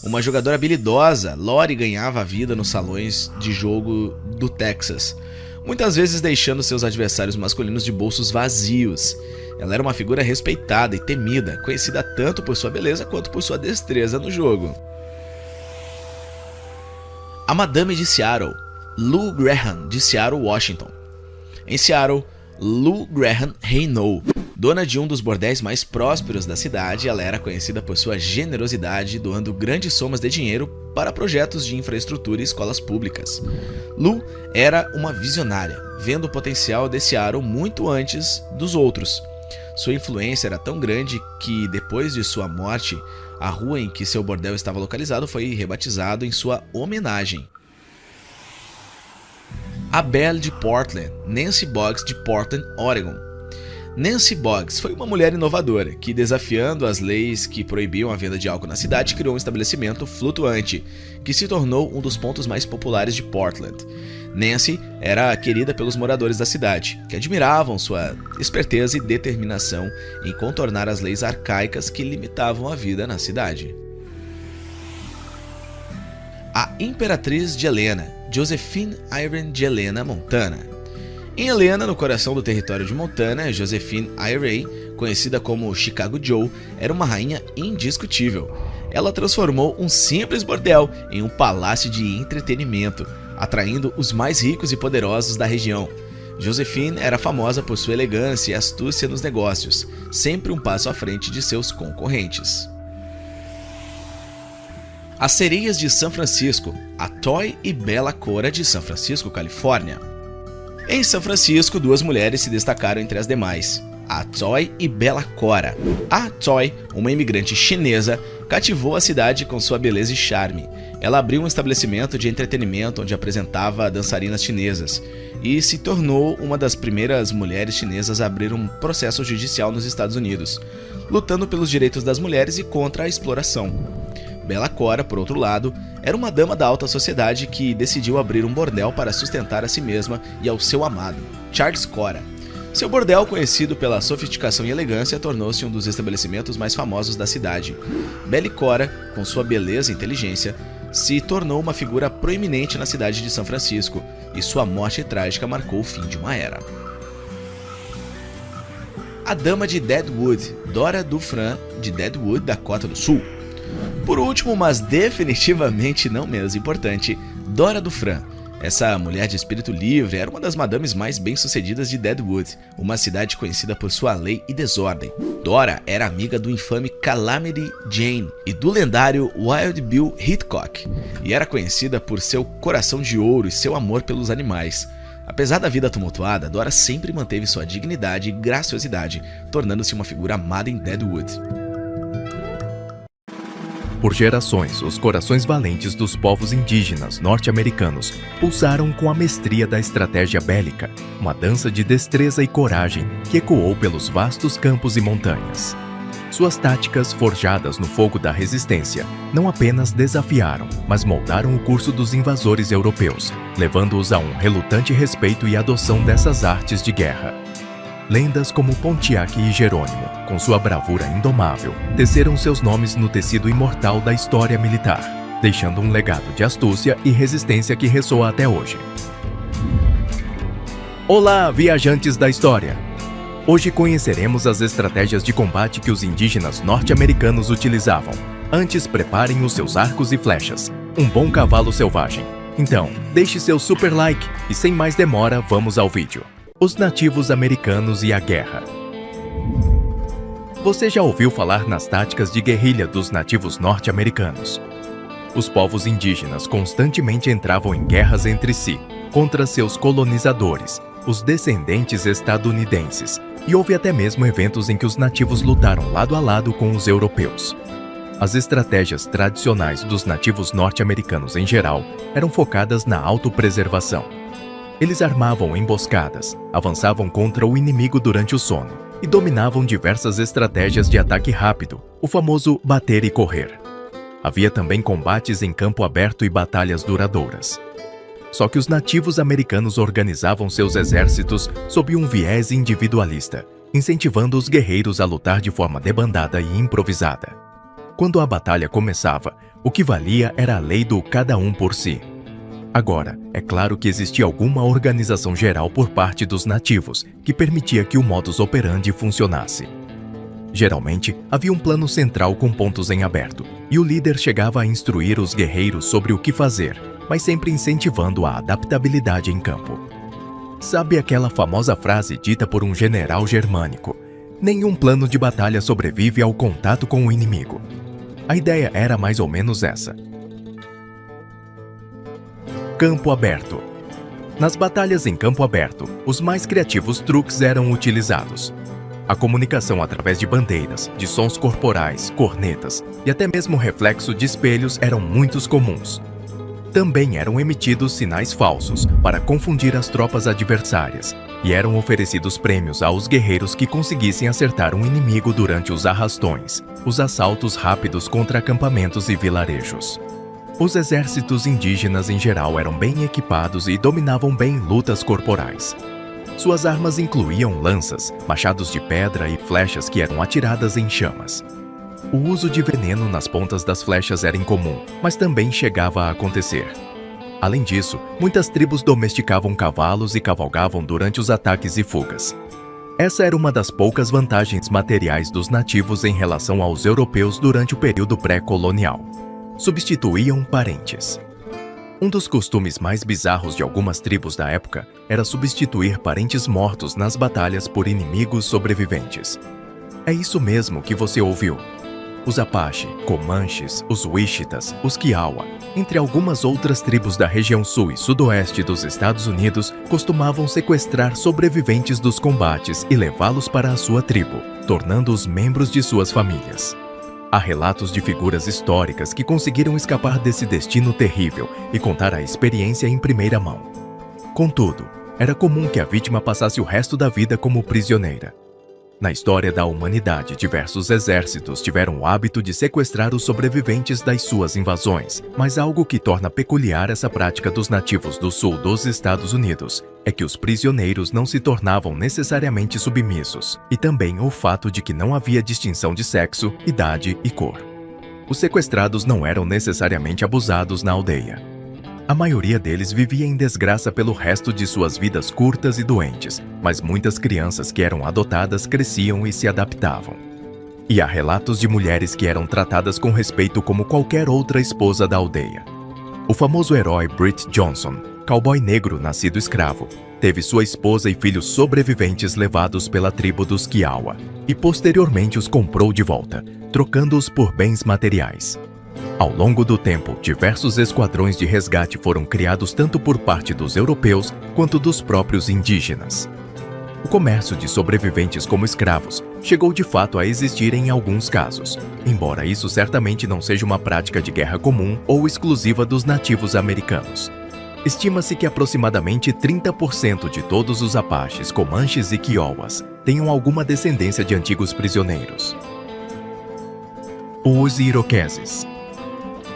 Uma jogadora habilidosa, Lori ganhava a vida nos salões de jogo do Texas, muitas vezes deixando seus adversários masculinos de bolsos vazios. Ela era uma figura respeitada e temida, conhecida tanto por sua beleza quanto por sua destreza no jogo. A Madame de Seattle, Lou Graham, de Seattle, Washington. Em Seattle, Lou Graham reinou. Dona de um dos bordéis mais prósperos da cidade, ela era conhecida por sua generosidade, doando grandes somas de dinheiro para projetos de infraestrutura e escolas públicas. Lou era uma visionária, vendo o potencial de Seattle muito antes dos outros. Sua influência era tão grande que, depois de sua morte, a rua em que seu bordel estava localizado foi rebatizado em sua homenagem. A Belle de Portland, Nancy Boggs, de Portland, Oregon. Nancy Boggs foi uma mulher inovadora que, desafiando as leis que proibiam a venda de álcool na cidade, criou um estabelecimento flutuante, que se tornou um dos pontos mais populares de Portland. Nancy era querida pelos moradores da cidade, que admiravam sua esperteza e determinação em contornar as leis arcaicas que limitavam a vida na cidade. A Imperatriz de Helena, Josephine Irene de Helena, Montana. Em Helena, no coração do território de Montana, Josephine Irene, conhecida como Chicago Joe, era uma rainha indiscutível. Ela transformou um simples bordel em um palácio de entretenimento, atraindo os mais ricos e poderosos da região. Josephine era famosa por sua elegância e astúcia nos negócios, sempre um passo à frente de seus concorrentes. As Sereias de São Francisco, a Toy e Bella Cora, de São Francisco, Califórnia. Em São Francisco, duas mulheres se destacaram entre as demais, a Toy e Bella Cora. A Toy, uma imigrante chinesa, cativou a cidade com sua beleza e charme. Ela abriu um estabelecimento de entretenimento onde apresentava dançarinas chinesas e se tornou uma das primeiras mulheres chinesas a abrir um processo judicial nos Estados Unidos, lutando pelos direitos das mulheres e contra a exploração. Bella Cora, por outro lado, era uma dama da alta sociedade que decidiu abrir um bordel para sustentar a si mesma e ao seu amado, Charles Cora. Seu bordel, conhecido pela sofisticação e elegância, tornou-se um dos estabelecimentos mais famosos da cidade. Bella Cora, com sua beleza e inteligência, se tornou uma figura proeminente na cidade de São Francisco, e sua morte trágica marcou o fim de uma era. A Dama de Deadwood, Dora Dufran, de Deadwood, Dakota do Sul. Por último, mas definitivamente não menos importante, Dora Dufran. Essa mulher de espírito livre era uma das madames mais bem-sucedidas de Deadwood, uma cidade conhecida por sua lei e desordem. Dora era amiga do infame Calamity Jane e do lendário Wild Bill Hickok, e era conhecida por seu coração de ouro e seu amor pelos animais. Apesar da vida tumultuada, Dora sempre manteve sua dignidade e graciosidade, tornando-se uma figura amada em Deadwood. Por gerações, os corações valentes dos povos indígenas norte-americanos pulsaram com a mestria da estratégia bélica, uma dança de destreza e coragem que ecoou pelos vastos campos e montanhas. Suas táticas, forjadas no fogo da resistência, não apenas desafiaram, mas moldaram o curso dos invasores europeus, levando-os a um relutante respeito e adoção dessas artes de guerra. Lendas como Pontiac e Jerônimo, com sua bravura indomável, teceram seus nomes no tecido imortal da história militar. deixando um legado de astúcia e resistência que ressoa até hoje. Olá, viajantes da história! Hoje conheceremos as estratégias de combate que os indígenas norte-americanos utilizavam. Antes, preparem os seus arcos e flechas. Um bom cavalo selvagem. Então, deixe seu super like e sem mais demora, vamos ao vídeo. Os nativos americanos e a guerra. Você já ouviu falar nas táticas de guerrilha dos nativos norte-americanos? Os povos indígenas constantemente entravam em guerras entre si, contra seus colonizadores, os descendentes estadunidenses, e houve até mesmo eventos em que os nativos lutaram lado a lado com os europeus. As estratégias tradicionais dos nativos norte-americanos em geral eram focadas na autopreservação. Eles armavam emboscadas, avançavam contra o inimigo durante o sono e dominavam diversas estratégias de ataque rápido, o famoso bater e correr. Havia também combates em campo aberto e batalhas duradouras. Só que os nativos americanos organizavam seus exércitos sob um viés individualista, incentivando os guerreiros a lutar de forma debandada e improvisada. Quando a batalha começava, o que valia era a lei do cada um por si. Agora, é claro que existia alguma organização geral por parte dos nativos, que permitia que o modus operandi funcionasse. Geralmente, havia um plano central com pontos em aberto, e o líder chegava a instruir os guerreiros sobre o que fazer, mas sempre incentivando a adaptabilidade em campo. Sabe aquela famosa frase dita por um general germânico: "Nenhum plano de batalha sobrevive ao contato com o inimigo"? A ideia era mais ou menos essa. Campo aberto. Nas batalhas em campo aberto, os mais criativos truques eram utilizados. A comunicação através de bandeiras, de sons corporais, cornetas e até mesmo reflexo de espelhos eram muito comuns. Também eram emitidos sinais falsos para confundir as tropas adversárias e eram oferecidos prêmios aos guerreiros que conseguissem acertar um inimigo durante os arrastões, os assaltos rápidos contra acampamentos e vilarejos. Os exércitos indígenas em geral eram bem equipados e dominavam bem lutas corporais. Suas armas incluíam lanças, machados de pedra e flechas que eram atiradas em chamas. O uso de veneno nas pontas das flechas era incomum, mas também chegava a acontecer. Além disso, muitas tribos domesticavam cavalos e cavalgavam durante os ataques e fugas. Essa era uma das poucas vantagens materiais dos nativos em relação aos europeus durante o período pré-colonial. Substituíam parentes. Um dos costumes mais bizarros de algumas tribos da época era substituir parentes mortos nas batalhas por inimigos sobreviventes. É isso mesmo que você ouviu. Os Apache, Comanches, os Wichitas, os Kiowa, entre algumas outras tribos da região sul e sudoeste dos Estados Unidos, costumavam sequestrar sobreviventes dos combates e levá-los para a sua tribo, tornando-os membros de suas famílias. Há relatos de figuras históricas que conseguiram escapar desse destino terrível e contar a experiência em primeira mão. Contudo, era comum que a vítima passasse o resto da vida como prisioneira. Na história da humanidade, diversos exércitos tiveram o hábito de sequestrar os sobreviventes das suas invasões, mas algo que torna peculiar essa prática dos nativos do sul dos Estados Unidos é que os prisioneiros não se tornavam necessariamente submissos, e também o fato de que não havia distinção de sexo, idade e cor. Os sequestrados não eram necessariamente abusados na aldeia. A maioria deles vivia em desgraça pelo resto de suas vidas curtas e doentes, mas muitas crianças que eram adotadas cresciam e se adaptavam. E há relatos de mulheres que eram tratadas com respeito como qualquer outra esposa da aldeia. O famoso herói Britt Johnson, cowboy negro nascido escravo, teve sua esposa e filhos sobreviventes levados pela tribo dos Kiowa e posteriormente os comprou de volta, trocando-os por bens materiais. Ao longo do tempo, diversos esquadrões de resgate foram criados tanto por parte dos europeus quanto dos próprios indígenas. O comércio de sobreviventes como escravos chegou de fato a existir em alguns casos, embora isso certamente não seja uma prática de guerra comum ou exclusiva dos nativos americanos. Estima-se que aproximadamente 30% de todos os Apaches, Comanches e Kiowas tenham alguma descendência de antigos prisioneiros. Os Iroqueses.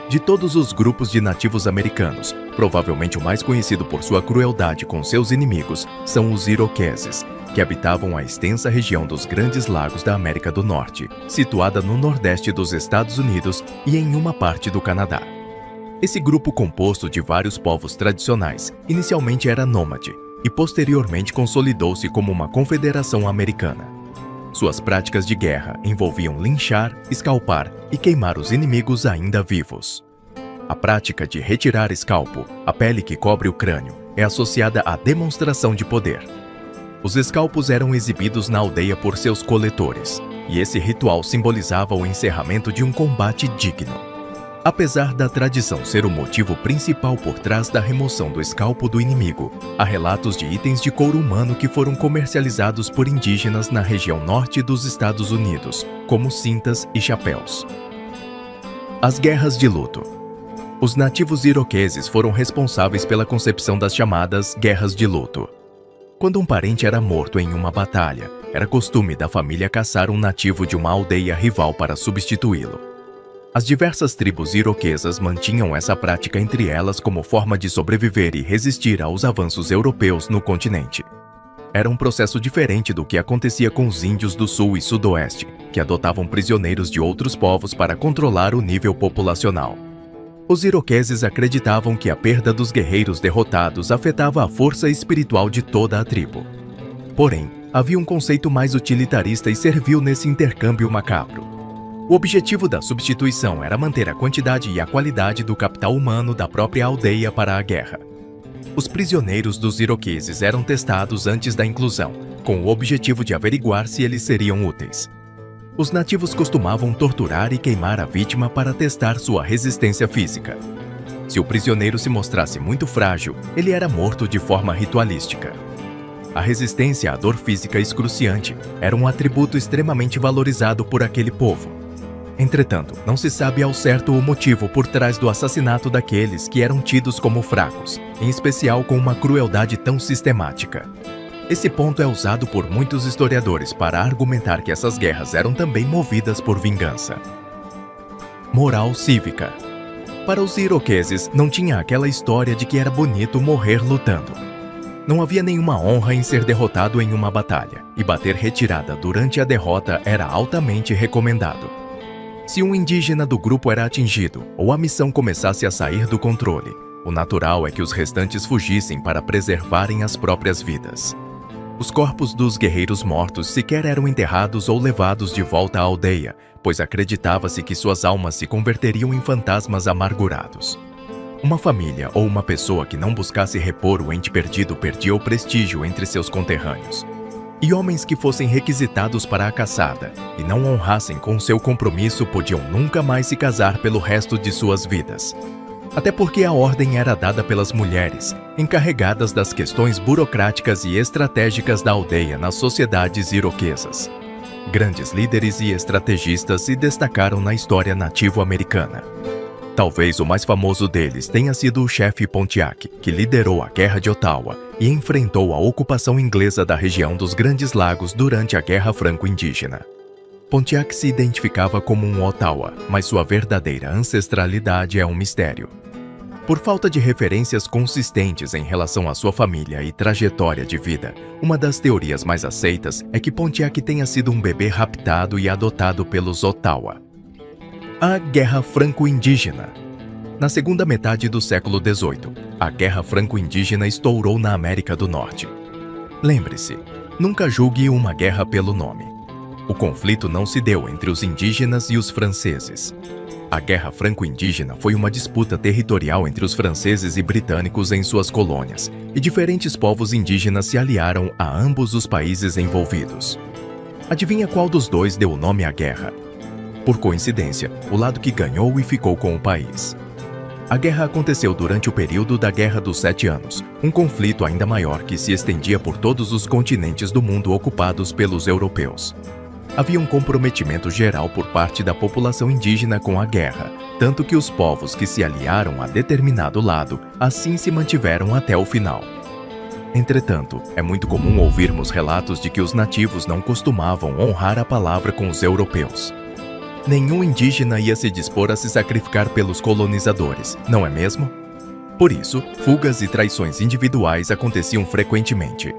De todos os grupos de nativos americanos, provavelmente o mais conhecido por sua crueldade com seus inimigos são os Iroqueses, que habitavam a extensa região dos Grandes Lagos da América do Norte, situada no nordeste dos Estados Unidos e em uma parte do Canadá. Esse grupo composto de vários povos tradicionais inicialmente era nômade e posteriormente consolidou-se como uma confederação americana. Suas práticas de guerra envolviam linchar, escalpar e queimar os inimigos ainda vivos. A prática de retirar escalpo, a pele que cobre o crânio, é associada à demonstração de poder. Os escalpos eram exibidos na aldeia por seus coletores, e esse ritual simbolizava o encerramento de um combate digno. Apesar da tradição ser o motivo principal por trás da remoção do escalpo do inimigo, há relatos de itens de couro humano que foram comercializados por indígenas na região norte dos Estados Unidos, como cintas e chapéus. As guerras de luto. Os nativos iroqueses foram responsáveis pela concepção das chamadas guerras de luto. Quando um parente era morto em uma batalha, era costume da família caçar um nativo de uma aldeia rival para substituí-lo. As diversas tribos iroquesas mantinham essa prática entre elas como forma de sobreviver e resistir aos avanços europeus no continente. Era um processo diferente do que acontecia com os índios do sul e sudoeste, que adotavam prisioneiros de outros povos para controlar o nível populacional. Os iroqueses acreditavam que a perda dos guerreiros derrotados afetava a força espiritual de toda a tribo. Porém, havia um conceito mais utilitarista e servil nesse intercâmbio macabro. O objetivo da substituição era manter a quantidade e a qualidade do capital humano da própria aldeia para a guerra. Os prisioneiros dos iroqueses eram testados antes da inclusão, com o objetivo de averiguar se eles seriam úteis. Os nativos costumavam torturar e queimar a vítima para testar sua resistência física. Se o prisioneiro se mostrasse muito frágil, ele era morto de forma ritualística. A resistência à dor física excruciante era um atributo extremamente valorizado por aquele povo. Entretanto, não se sabe ao certo o motivo por trás do assassinato daqueles que eram tidos como fracos, em especial com uma crueldade tão sistemática. Esse ponto é usado por muitos historiadores para argumentar que essas guerras eram também movidas por vingança. Moral cívica. Para os iroqueses, não tinha aquela história de que era bonito morrer lutando. Não havia nenhuma honra em ser derrotado em uma batalha, e bater retirada durante a derrota era altamente recomendado. Se um indígena do grupo era atingido ou a missão começasse a sair do controle, o natural é que os restantes fugissem para preservarem as próprias vidas. Os corpos dos guerreiros mortos sequer eram enterrados ou levados de volta à aldeia, pois acreditava-se que suas almas se converteriam em fantasmas amargurados. Uma família ou uma pessoa que não buscasse repor o ente perdido perdia o prestígio entre seus conterrâneos. E homens que fossem requisitados para a caçada e não honrassem com seu compromisso podiam nunca mais se casar pelo resto de suas vidas. Até porque a ordem era dada pelas mulheres, encarregadas das questões burocráticas e estratégicas da aldeia nas sociedades iroquesas. Grandes líderes e estrategistas se destacaram na história nativo-americana. Talvez o mais famoso deles tenha sido o chefe Pontiac, que liderou a Guerra de Ottawa e enfrentou a ocupação inglesa da região dos Grandes Lagos durante a Guerra Franco-Indígena. Pontiac se identificava como um Ottawa, mas sua verdadeira ancestralidade é um mistério. Por falta de referências consistentes em relação à sua família e trajetória de vida, uma das teorias mais aceitas é que Pontiac tenha sido um bebê raptado e adotado pelos Ottawa. A Guerra Franco-Indígena. Na segunda metade do século XVIII, a Guerra Franco-Indígena estourou na América do Norte. Lembre-se, nunca julgue uma guerra pelo nome. O conflito não se deu entre os indígenas e os franceses. A Guerra Franco-Indígena foi uma disputa territorial entre os franceses e britânicos em suas colônias, e diferentes povos indígenas se aliaram a ambos os países envolvidos. Adivinha qual dos dois deu o nome à guerra? Por coincidência, o lado que ganhou e ficou com o país. A guerra aconteceu durante o período da Guerra dos 7 Anos, um conflito ainda maior que se estendia por todos os continentes do mundo ocupados pelos europeus. Havia um comprometimento geral por parte da população indígena com a guerra, tanto que os povos que se aliaram a determinado lado assim se mantiveram até o final. Entretanto, é muito comum ouvirmos relatos de que os nativos não costumavam honrar a palavra com os europeus. Nenhum indígena ia se dispor a se sacrificar pelos colonizadores, não é mesmo? Por isso, fugas e traições individuais aconteciam frequentemente.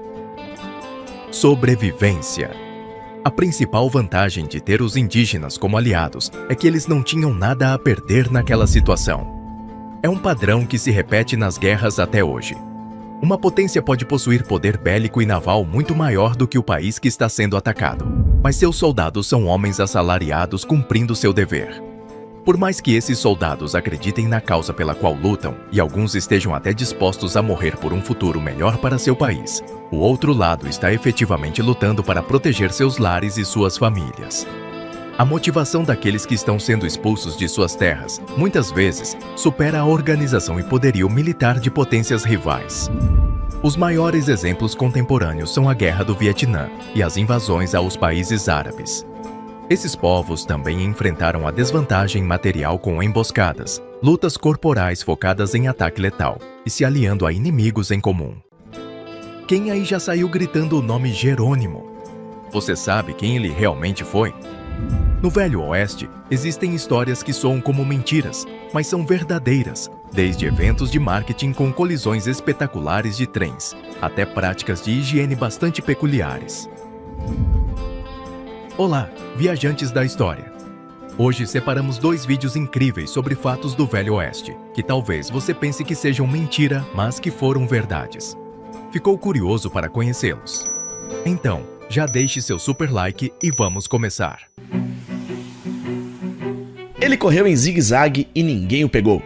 Sobrevivência. A principal vantagem de ter os indígenas como aliados é que eles não tinham nada a perder naquela situação. É um padrão que se repete nas guerras até hoje. Uma potência pode possuir poder bélico e naval muito maior do que o país que está sendo atacado, mas seus soldados são homens assalariados cumprindo seu dever. Por mais que esses soldados acreditem na causa pela qual lutam, e alguns estejam até dispostos a morrer por um futuro melhor para seu país, o outro lado está efetivamente lutando para proteger seus lares e suas famílias. A motivação daqueles que estão sendo expulsos de suas terras, muitas vezes, supera a organização e poderio militar de potências rivais. Os maiores exemplos contemporâneos são a Guerra do Vietnã e as invasões aos países árabes. Esses povos também enfrentaram a desvantagem material com emboscadas, lutas corporais focadas em ataque letal e se aliando a inimigos em comum. Quem aí já saiu gritando o nome Jerônimo? Você sabe quem ele realmente foi? No Velho Oeste, existem histórias que soam como mentiras, mas são verdadeiras, desde eventos de marketing com colisões espetaculares de trens, até práticas de higiene bastante peculiares. Olá, viajantes da história! Hoje separamos 2 vídeos incríveis sobre fatos do Velho Oeste, que talvez você pense que sejam mentira, mas que foram verdades. Ficou curioso para conhecê-los? Então, já deixe seu super like e vamos começar! Ele correu em zigue-zague e ninguém o pegou.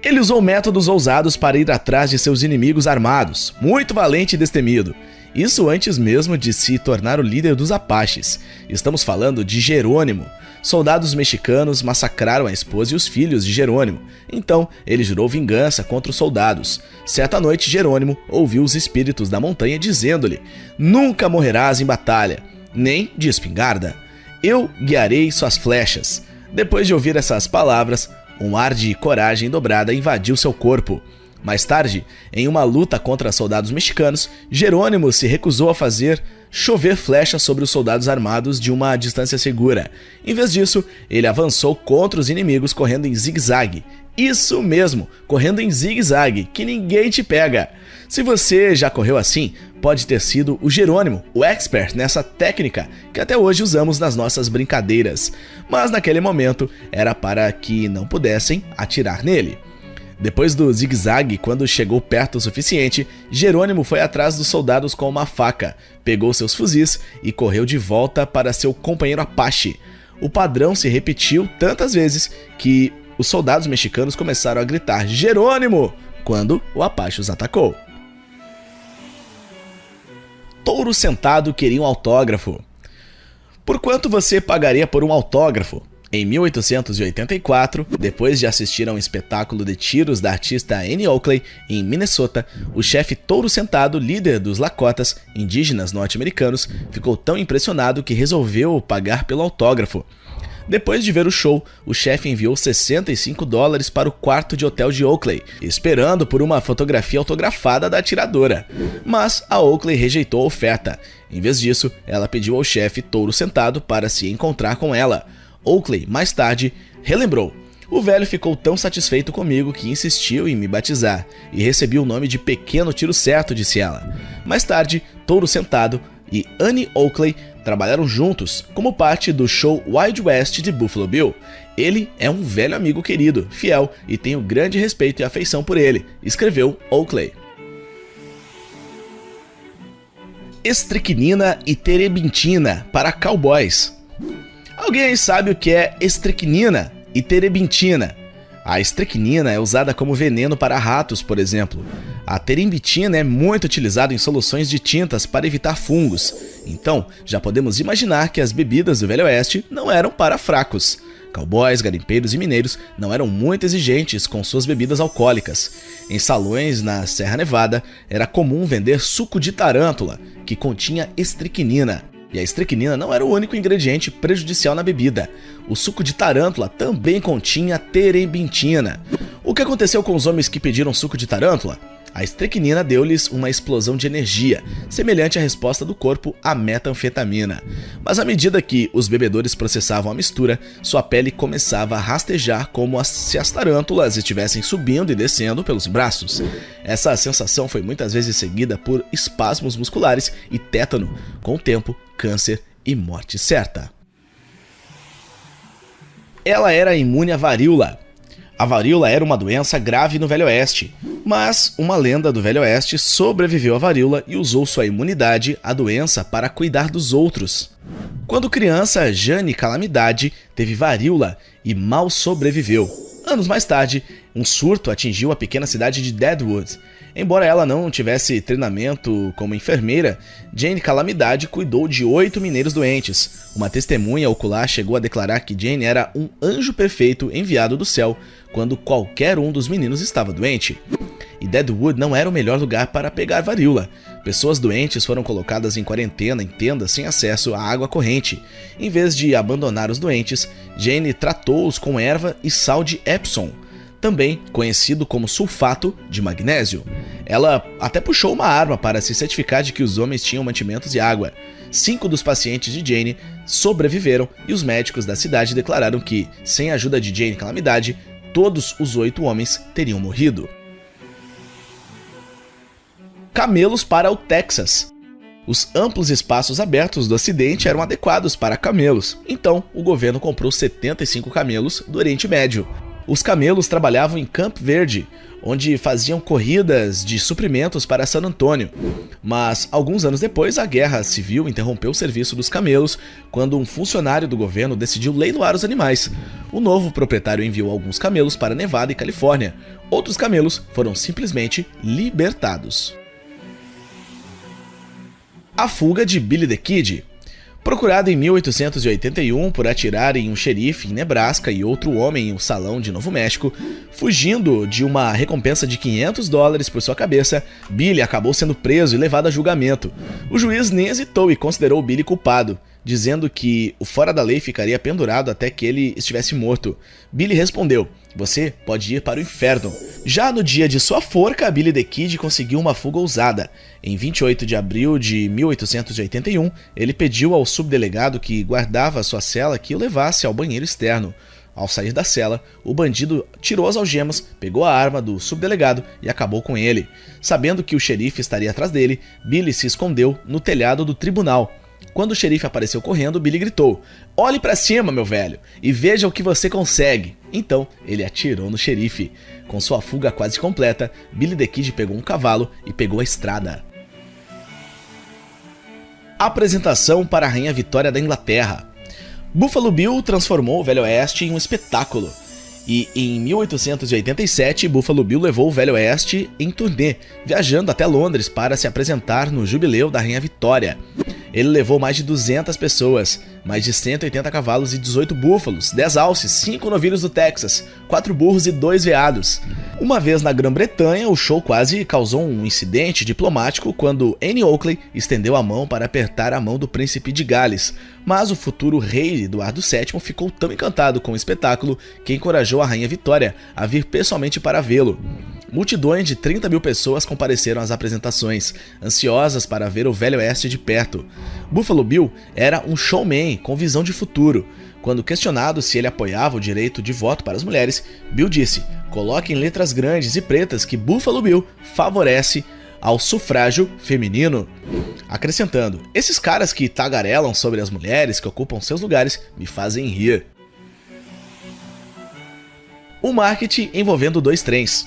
Ele usou métodos ousados para ir atrás de seus inimigos armados, muito valente e destemido. Isso antes mesmo de se tornar o líder dos Apaches. Estamos falando de Jerônimo. Soldados mexicanos massacraram a esposa e os filhos de Jerônimo. Então, ele jurou vingança contra os soldados. Certa noite, Jerônimo ouviu os espíritos da montanha dizendo-lhe: "Nunca morrerás em batalha, nem de espingarda. Eu guiarei suas flechas." Depois de ouvir essas palavras, um ar de coragem dobrada invadiu seu corpo. Mais tarde, em uma luta contra soldados mexicanos, Jerônimo se recusou a fazer chover flechas sobre os soldados armados de uma distância segura. Em vez disso, ele avançou contra os inimigos correndo em zigue-zague. Isso mesmo, correndo em zigue-zague, que ninguém te pega. Se você já correu assim, pode ter sido o Jerônimo, o expert nessa técnica que até hoje usamos nas nossas brincadeiras. Mas naquele momento era para que não pudessem atirar nele. Depois do zigue-zague, quando chegou perto o suficiente, Jerônimo foi atrás dos soldados com uma faca, pegou seus fuzis e correu de volta para seu companheiro Apache. O padrão se repetiu tantas vezes que os soldados mexicanos começaram a gritar "Jerônimo!" quando o Apache os atacou. Touro Sentado queria um autógrafo. Por quanto você pagaria por um autógrafo? Em 1884, depois de assistir a um espetáculo de tiros da artista Annie Oakley em Minnesota, o chefe Touro Sentado, líder dos Lakotas, indígenas norte-americanos, ficou tão impressionado que resolveu pagar pelo autógrafo. Depois de ver o show, o chefe enviou $65 para o quarto de hotel de Oakley, esperando por uma fotografia autografada da atiradora. Mas a Oakley rejeitou a oferta. Em vez disso, ela pediu ao chefe Touro Sentado para se encontrar com ela. Oakley, mais tarde, relembrou: "O velho ficou tão satisfeito comigo que insistiu em me batizar, e recebi o nome de Pequeno Tiro Certo", disse ela. Mais tarde, Touro Sentado e Annie Oakley trabalharam juntos como parte do show Wild West de Buffalo Bill. "Ele é um velho amigo querido, fiel, e tenho grande respeito e afeição por ele", escreveu Oakley. Estricnina e terebintina para cowboys. Alguém aí sabe o que é estricnina e terebintina? A estricnina é usada como veneno para ratos, por exemplo. A terebintina é muito utilizada em soluções de tintas para evitar fungos. Então, já podemos imaginar que as bebidas do Velho Oeste não eram para fracos. Cowboys, garimpeiros e mineiros não eram muito exigentes com suas bebidas alcoólicas. Em salões na Serra Nevada, era comum vender suco de tarântula, que continha estricnina. E a estricnina não era o único ingrediente prejudicial na bebida. O suco de tarântula também continha terebintina. O que aconteceu com os homens que pediram suco de tarântula? A estricnina deu-lhes uma explosão de energia, semelhante à resposta do corpo à metanfetamina. Mas à medida que os bebedores processavam a mistura, sua pele começava a rastejar como se as tarântulas estivessem subindo e descendo pelos braços. Essa sensação foi muitas vezes seguida por espasmos musculares e tétano, com o tempo, câncer e morte certa. Ela era imune à varíola. A varíola era uma doença grave no Velho Oeste, mas uma lenda do Velho Oeste sobreviveu à varíola e usou sua imunidade à doença para cuidar dos outros. Quando criança, Jane Calamidade teve varíola e mal sobreviveu. Anos mais tarde, um surto atingiu a pequena cidade de Deadwood. Embora ela não tivesse treinamento como enfermeira, Jane Calamidade cuidou de 8 mineiros doentes. Uma testemunha ocular chegou a declarar que Jane era um anjo perfeito enviado do céu quando qualquer um dos meninos estava doente. E Deadwood não era o melhor lugar para pegar varíola. Pessoas doentes foram colocadas em quarentena em tendas sem acesso à água corrente. Em vez de abandonar os doentes, Jane tratou-os com erva e sal de Epsom, também conhecido como sulfato de magnésio. Ela até puxou uma arma para se certificar de que os homens tinham mantimentos e água. 5 dos pacientes de Jane sobreviveram e os médicos da cidade declararam que, sem a ajuda de Jane Calamidade, todos os 8 homens teriam morrido. Camelos para o Texas. Os amplos espaços abertos do Ocidente eram adequados para camelos, então o governo comprou 75 camelos do Oriente Médio. Os camelos trabalhavam em Camp Verde, onde faziam corridas de suprimentos para San Antônio. Mas, alguns anos depois, a Guerra Civil interrompeu o serviço dos camelos quando um funcionário do governo decidiu leiloar os animais. O novo proprietário enviou alguns camelos para Nevada e Califórnia. Outros camelos foram simplesmente libertados. A fuga de Billy the Kid. Procurado em 1881 por atirar em um xerife em Nebraska e outro homem em um salão de Novo México, fugindo de uma recompensa de $500 por sua cabeça, Billy acabou sendo preso e levado a julgamento. O juiz nem hesitou e considerou Billy culpado, dizendo que o fora da lei ficaria pendurado até que ele estivesse morto. Billy respondeu: "Você pode ir para o inferno." Já no dia de sua forca, Billy the Kid conseguiu uma fuga ousada. Em 28 de abril de 1881, ele pediu ao subdelegado que guardava sua cela que o levasse ao banheiro externo. Ao sair da cela, o bandido tirou as algemas, pegou a arma do subdelegado e acabou com ele. Sabendo que o xerife estaria atrás dele, Billy se escondeu no telhado do tribunal. Quando o xerife apareceu correndo, Billy gritou: "Olhe pra cima, meu velho, e veja o que você consegue." Então, ele atirou no xerife. Com sua fuga quase completa, Billy the Kid pegou um cavalo e pegou a estrada. Apresentação para a Rainha Vitória da Inglaterra. Buffalo Bill transformou o Velho Oeste em um espetáculo. E em 1887, Buffalo Bill levou o Velho Oeste em turnê, viajando até Londres para se apresentar no Jubileu da Rainha Vitória. Ele levou mais de 200 pessoas, mais de 180 cavalos e 18 búfalos, 10 alces, 5 novilhos do Texas, 4 burros e 2 veados. Uma vez na Grã-Bretanha, o show quase causou um incidente diplomático quando Anne Oakley estendeu a mão para apertar a mão do príncipe de Gales, mas o futuro rei Eduardo VII ficou tão encantado com o espetáculo que encorajou a Rainha Vitória a vir pessoalmente para vê-lo. Multidões de 30 mil pessoas compareceram às apresentações, ansiosas para ver o Velho Oeste de perto. Buffalo Bill era um showman com visão de futuro. Quando questionado se ele apoiava o direito de voto para as mulheres, Bill disse: "Coloque em letras grandes e pretas que Buffalo Bill favorece ao sufrágio feminino." Acrescentando: "Esses caras que tagarelam sobre as mulheres que ocupam seus lugares me fazem rir." O marketing envolvendo 2 trens.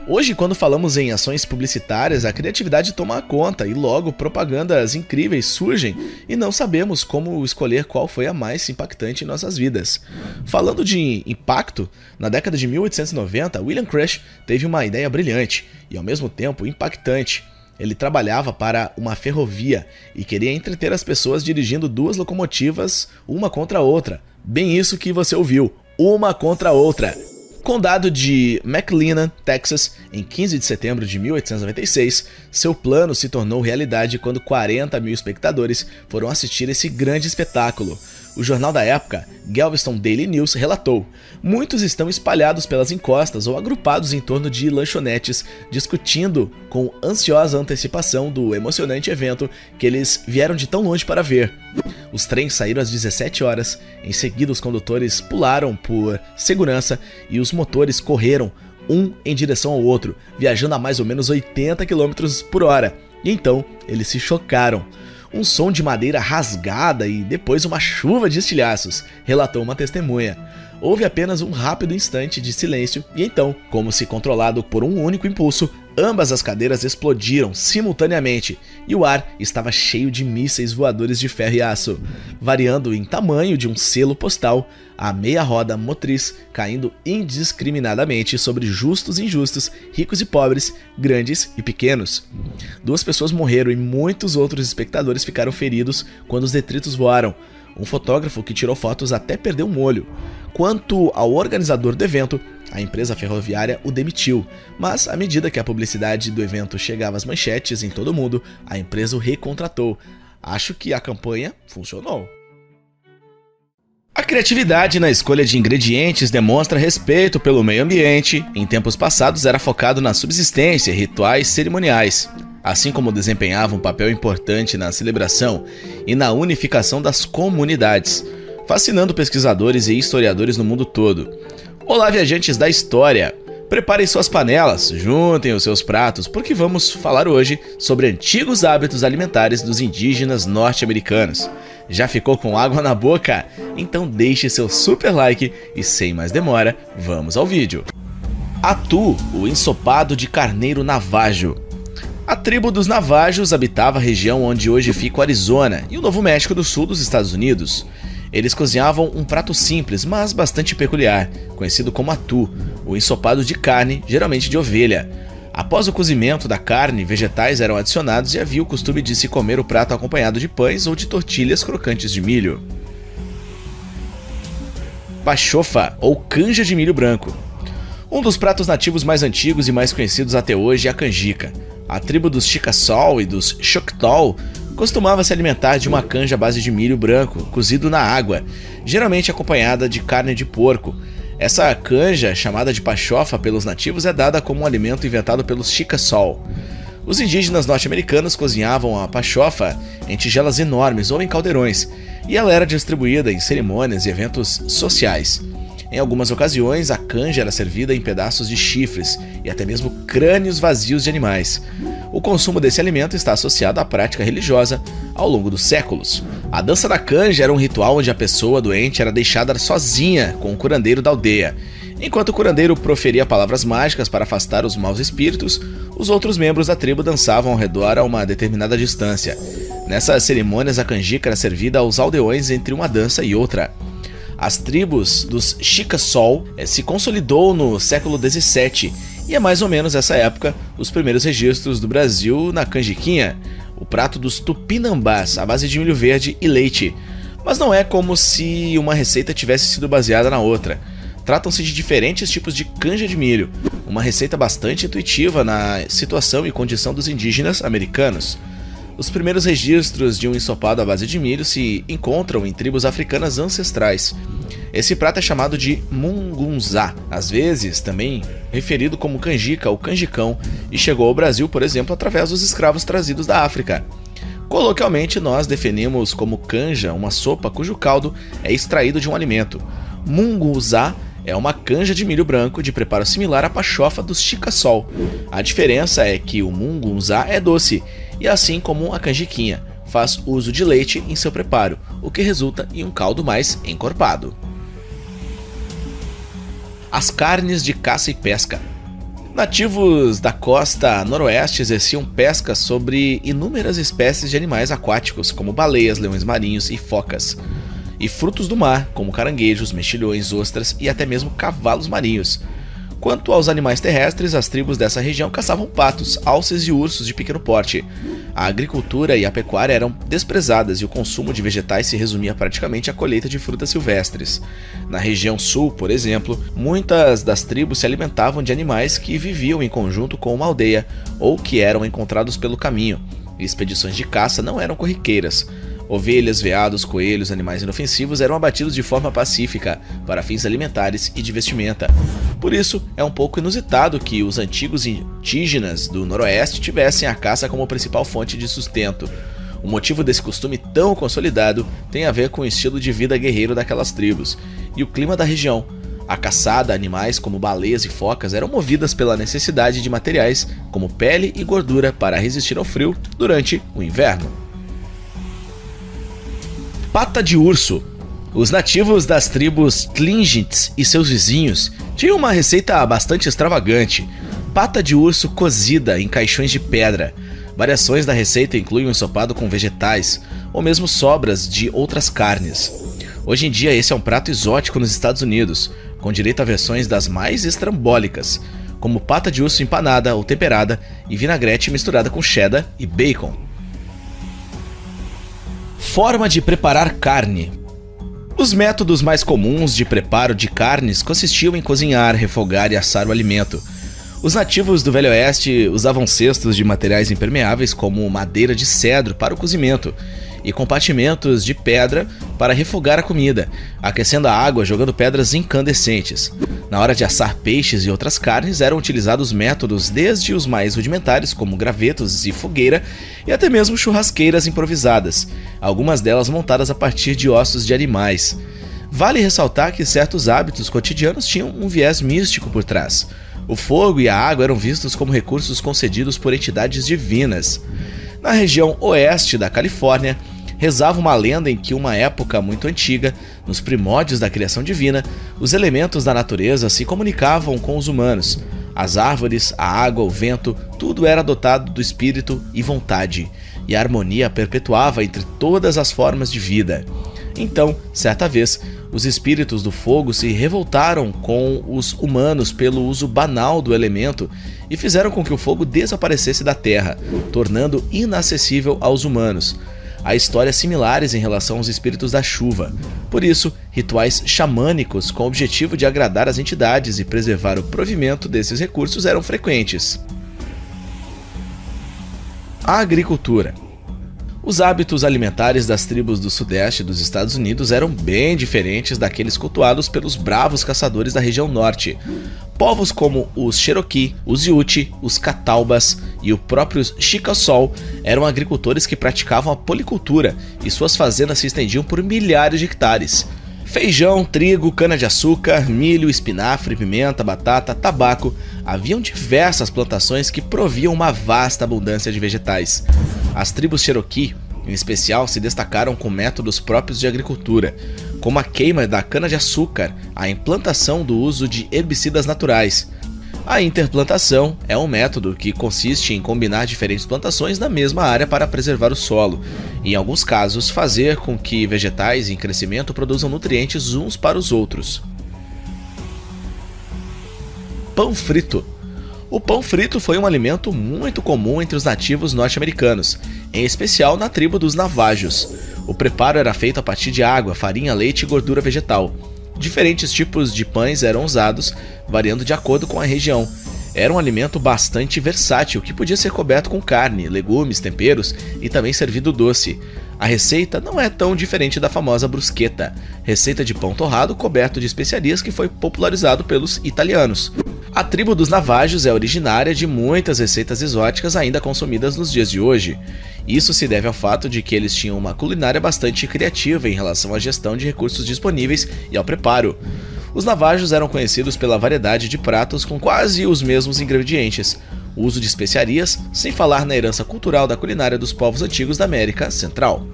Hoje, quando falamos em ações publicitárias, a criatividade toma conta e logo propagandas incríveis surgem e não sabemos como escolher qual foi a mais impactante em nossas vidas. Falando de impacto, na década de 1890, William Crush teve uma ideia brilhante e ao mesmo tempo impactante. Ele trabalhava para uma ferrovia e queria entreter as pessoas dirigindo 2 locomotivas, uma contra a outra. Bem isso que você ouviu, uma contra a outra. Condado de McLennan, Texas, em 15 de setembro de 1896, seu plano se tornou realidade quando 40 mil espectadores foram assistir esse grande espetáculo. O jornal da época, Galveston Daily News, relatou: "Muitos estão espalhados pelas encostas ou agrupados em torno de lanchonetes, discutindo com ansiosa antecipação do emocionante evento que eles vieram de tão longe para ver." Os trens saíram às 17 horas, em seguida os condutores pularam por segurança e os motores correram um em direção ao outro, viajando a mais ou menos 80 km por hora. E então eles se chocaram. Um som de madeira rasgada e depois uma chuva de estilhaços, relatou uma testemunha. houve apenas um rápido instante de silêncio e então, como se controlado por um único impulso, ambas as cadeiras explodiram simultaneamente e o ar estava cheio de mísseis voadores de ferro e aço, variando em tamanho de um selo postal, a meia roda motriz caindo indiscriminadamente sobre justos e injustos, ricos e pobres, grandes e pequenos. 2 pessoas morreram e muitos outros espectadores ficaram feridos quando os detritos voaram. Um fotógrafo que tirou fotos até perdeu um olho. Quanto ao organizador do evento, a empresa ferroviária o demitiu, mas à medida que a publicidade do evento chegava às manchetes em todo o mundo, a empresa o recontratou. Acho que a campanha funcionou. A criatividade na escolha de ingredientes demonstra respeito pelo meio ambiente. Em tempos passados era focado na subsistência e rituais cerimoniais, assim como desempenhava um papel importante na celebração e na unificação das comunidades, fascinando pesquisadores e historiadores no mundo todo. Olá, viajantes da história! Preparem suas panelas, juntem os seus pratos, porque vamos falar hoje sobre antigos hábitos alimentares dos indígenas norte-americanos. Já ficou com água na boca? Então deixe seu super like e sem mais demora, vamos ao vídeo. Atu, o ensopado de carneiro navajo. A tribo dos Navajos habitava a região onde hoje fica o Arizona e o Novo México do sul dos Estados Unidos. Eles cozinhavam um prato simples, mas bastante peculiar, conhecido como atu, o ensopado de carne, geralmente de ovelha. Após o cozimento da carne, vegetais eram adicionados e havia o costume de se comer o prato acompanhado de pães ou de tortilhas crocantes de milho. Pachofa, ou canja de milho branco. Um dos pratos nativos mais antigos e mais conhecidos até hoje é a canjica. A tribo dos Chickasaw e dos Choctaw costumava se alimentar de uma canja à base de milho branco, cozido na água, geralmente acompanhada de carne de porco. Essa canja, chamada de pachofa pelos nativos, é dada como um alimento inventado pelos Chickasaw. Os indígenas norte-americanos cozinhavam a pachofa em tigelas enormes ou em caldeirões, e ela era distribuída em cerimônias e eventos sociais. Em algumas ocasiões, a canja era servida em pedaços de chifres e até mesmo crânios vazios de animais. O consumo desse alimento está associado à prática religiosa ao longo dos séculos. A dança da canja era um ritual onde a pessoa doente era deixada sozinha com o curandeiro da aldeia. Enquanto o curandeiro proferia palavras mágicas para afastar os maus espíritos, os outros membros da tribo dançavam ao redor a uma determinada distância. Nessas cerimônias, a canjica era servida aos aldeões entre uma dança e outra. As tribos dos Chickasaw se consolidou no século XVII e é mais ou menos essa época os primeiros registros do Brasil na canjiquinha, o prato dos tupinambás à base de milho verde e leite. Mas não é como se uma receita tivesse sido baseada na outra. Tratam-se de diferentes tipos de canja de milho, uma receita bastante intuitiva na situação e condição dos indígenas americanos. Os primeiros registros de um ensopado à base de milho se encontram em tribos africanas ancestrais. Esse prato é chamado de mungunzá, às vezes também referido como canjica ou canjicão, e chegou ao Brasil, por exemplo, através dos escravos trazidos da África. Coloquialmente, nós definimos como canja uma sopa cujo caldo é extraído de um alimento. Mungunzá é uma canja de milho branco de preparo similar à pachofa dos Chickasaw. A diferença é que o mungunzá é doce, e assim como a canjiquinha, faz uso de leite em seu preparo, o que resulta em um caldo mais encorpado. As carnes de caça e pesca. Nativos da costa noroeste exerciam pesca sobre inúmeras espécies de animais aquáticos, como baleias, leões marinhos e focas, e frutos do mar, como caranguejos, mexilhões, ostras e até mesmo cavalos marinhos. Quanto aos animais terrestres, as tribos dessa região caçavam patos, alces e ursos de pequeno porte. A agricultura e a pecuária eram desprezadas e o consumo de vegetais se resumia praticamente à colheita de frutas silvestres. Na região sul, por exemplo, muitas das tribos se alimentavam de animais que viviam em conjunto com uma aldeia ou que eram encontrados pelo caminho. Expedições de caça não eram corriqueiras. Ovelhas, veados, coelhos, animais inofensivos eram abatidos de forma pacífica, para fins alimentares e de vestimenta. Por isso, é um pouco inusitado que os antigos indígenas do Noroeste tivessem a caça como principal fonte de sustento. O motivo desse costume tão consolidado tem a ver com o estilo de vida guerreiro daquelas tribos e o clima da região. A caçada a animais como baleias e focas eram movidas pela necessidade de materiais como pele e gordura para resistir ao frio durante o inverno. Pata de urso. Os nativos das tribos Tlingits e seus vizinhos tinham uma receita bastante extravagante: pata de urso cozida em caixões de pedra. Variações da receita incluem um ensopado com vegetais, ou mesmo sobras de outras carnes. Hoje em dia esse é um prato exótico nos Estados Unidos, com direito a versões das mais estrambólicas, como pata de urso empanada ou temperada e vinagrete misturada com cheddar e bacon. Forma de preparar carne. Os métodos mais comuns de preparo de carnes consistiam em cozinhar, refogar e assar o alimento. Os nativos do Velho Oeste usavam cestos de materiais impermeáveis como madeira de cedro para o cozimento e compartimentos de pedra para refogar a comida, aquecendo a água jogando pedras incandescentes. Na hora de assar peixes e outras carnes eram utilizados métodos desde os mais rudimentares, como gravetos e fogueira, e até mesmo churrasqueiras improvisadas, algumas delas montadas a partir de ossos de animais. Vale ressaltar que certos hábitos cotidianos tinham um viés místico por trás. O fogo e a água eram vistos como recursos concedidos por entidades divinas. Na região oeste da Califórnia, rezava uma lenda em que, uma época muito antiga, nos primórdios da criação divina, os elementos da natureza se comunicavam com os humanos. As árvores, a água, o vento, tudo era dotado do espírito e vontade, e a harmonia perpetuava entre todas as formas de vida. Então, certa vez, os espíritos do fogo se revoltaram com os humanos pelo uso banal do elemento e fizeram com que o fogo desaparecesse da terra, tornando inacessível aos humanos. Há histórias similares em relação aos espíritos da chuva. Por isso, rituais xamânicos com o objetivo de agradar as entidades e preservar o provimento desses recursos eram frequentes. A agricultura. Os hábitos alimentares das tribos do sudeste dos Estados Unidos eram bem diferentes daqueles cultuados pelos bravos caçadores da região norte. Povos como os Cherokee, os Ute, os Catawbas e os próprios Chickasaw eram agricultores que praticavam a policultura e suas fazendas se estendiam por milhares de hectares. Feijão, trigo, cana-de-açúcar, milho, espinafre, pimenta, batata, tabaco. Haviam diversas plantações que proviam uma vasta abundância de vegetais. As tribos Cherokee, em especial, se destacaram com métodos próprios de agricultura, como a queima da cana-de-açúcar, a implantação do uso de herbicidas naturais. A interplantação é um método que consiste em combinar diferentes plantações na mesma área para preservar o solo, e em alguns casos fazer com que vegetais em crescimento produzam nutrientes uns para os outros. Pão frito. O pão frito foi um alimento muito comum entre os nativos norte-americanos, em especial na tribo dos Navajos. O preparo era feito a partir de água, farinha, leite e gordura vegetal. Diferentes tipos de pães eram usados, variando de acordo com a região. Era um alimento bastante versátil, que podia ser coberto com carne, legumes, temperos e também servido doce. A receita não é tão diferente da famosa bruschetta, receita de pão torrado coberto de especiarias que foi popularizado pelos italianos. A tribo dos Navajos é originária de muitas receitas exóticas ainda consumidas nos dias de hoje. Isso se deve ao fato de que eles tinham uma culinária bastante criativa em relação à gestão de recursos disponíveis e ao preparo. Os Navajos eram conhecidos pela variedade de pratos com quase os mesmos ingredientes, o uso de especiarias, sem falar na herança cultural da culinária dos povos antigos da América Central.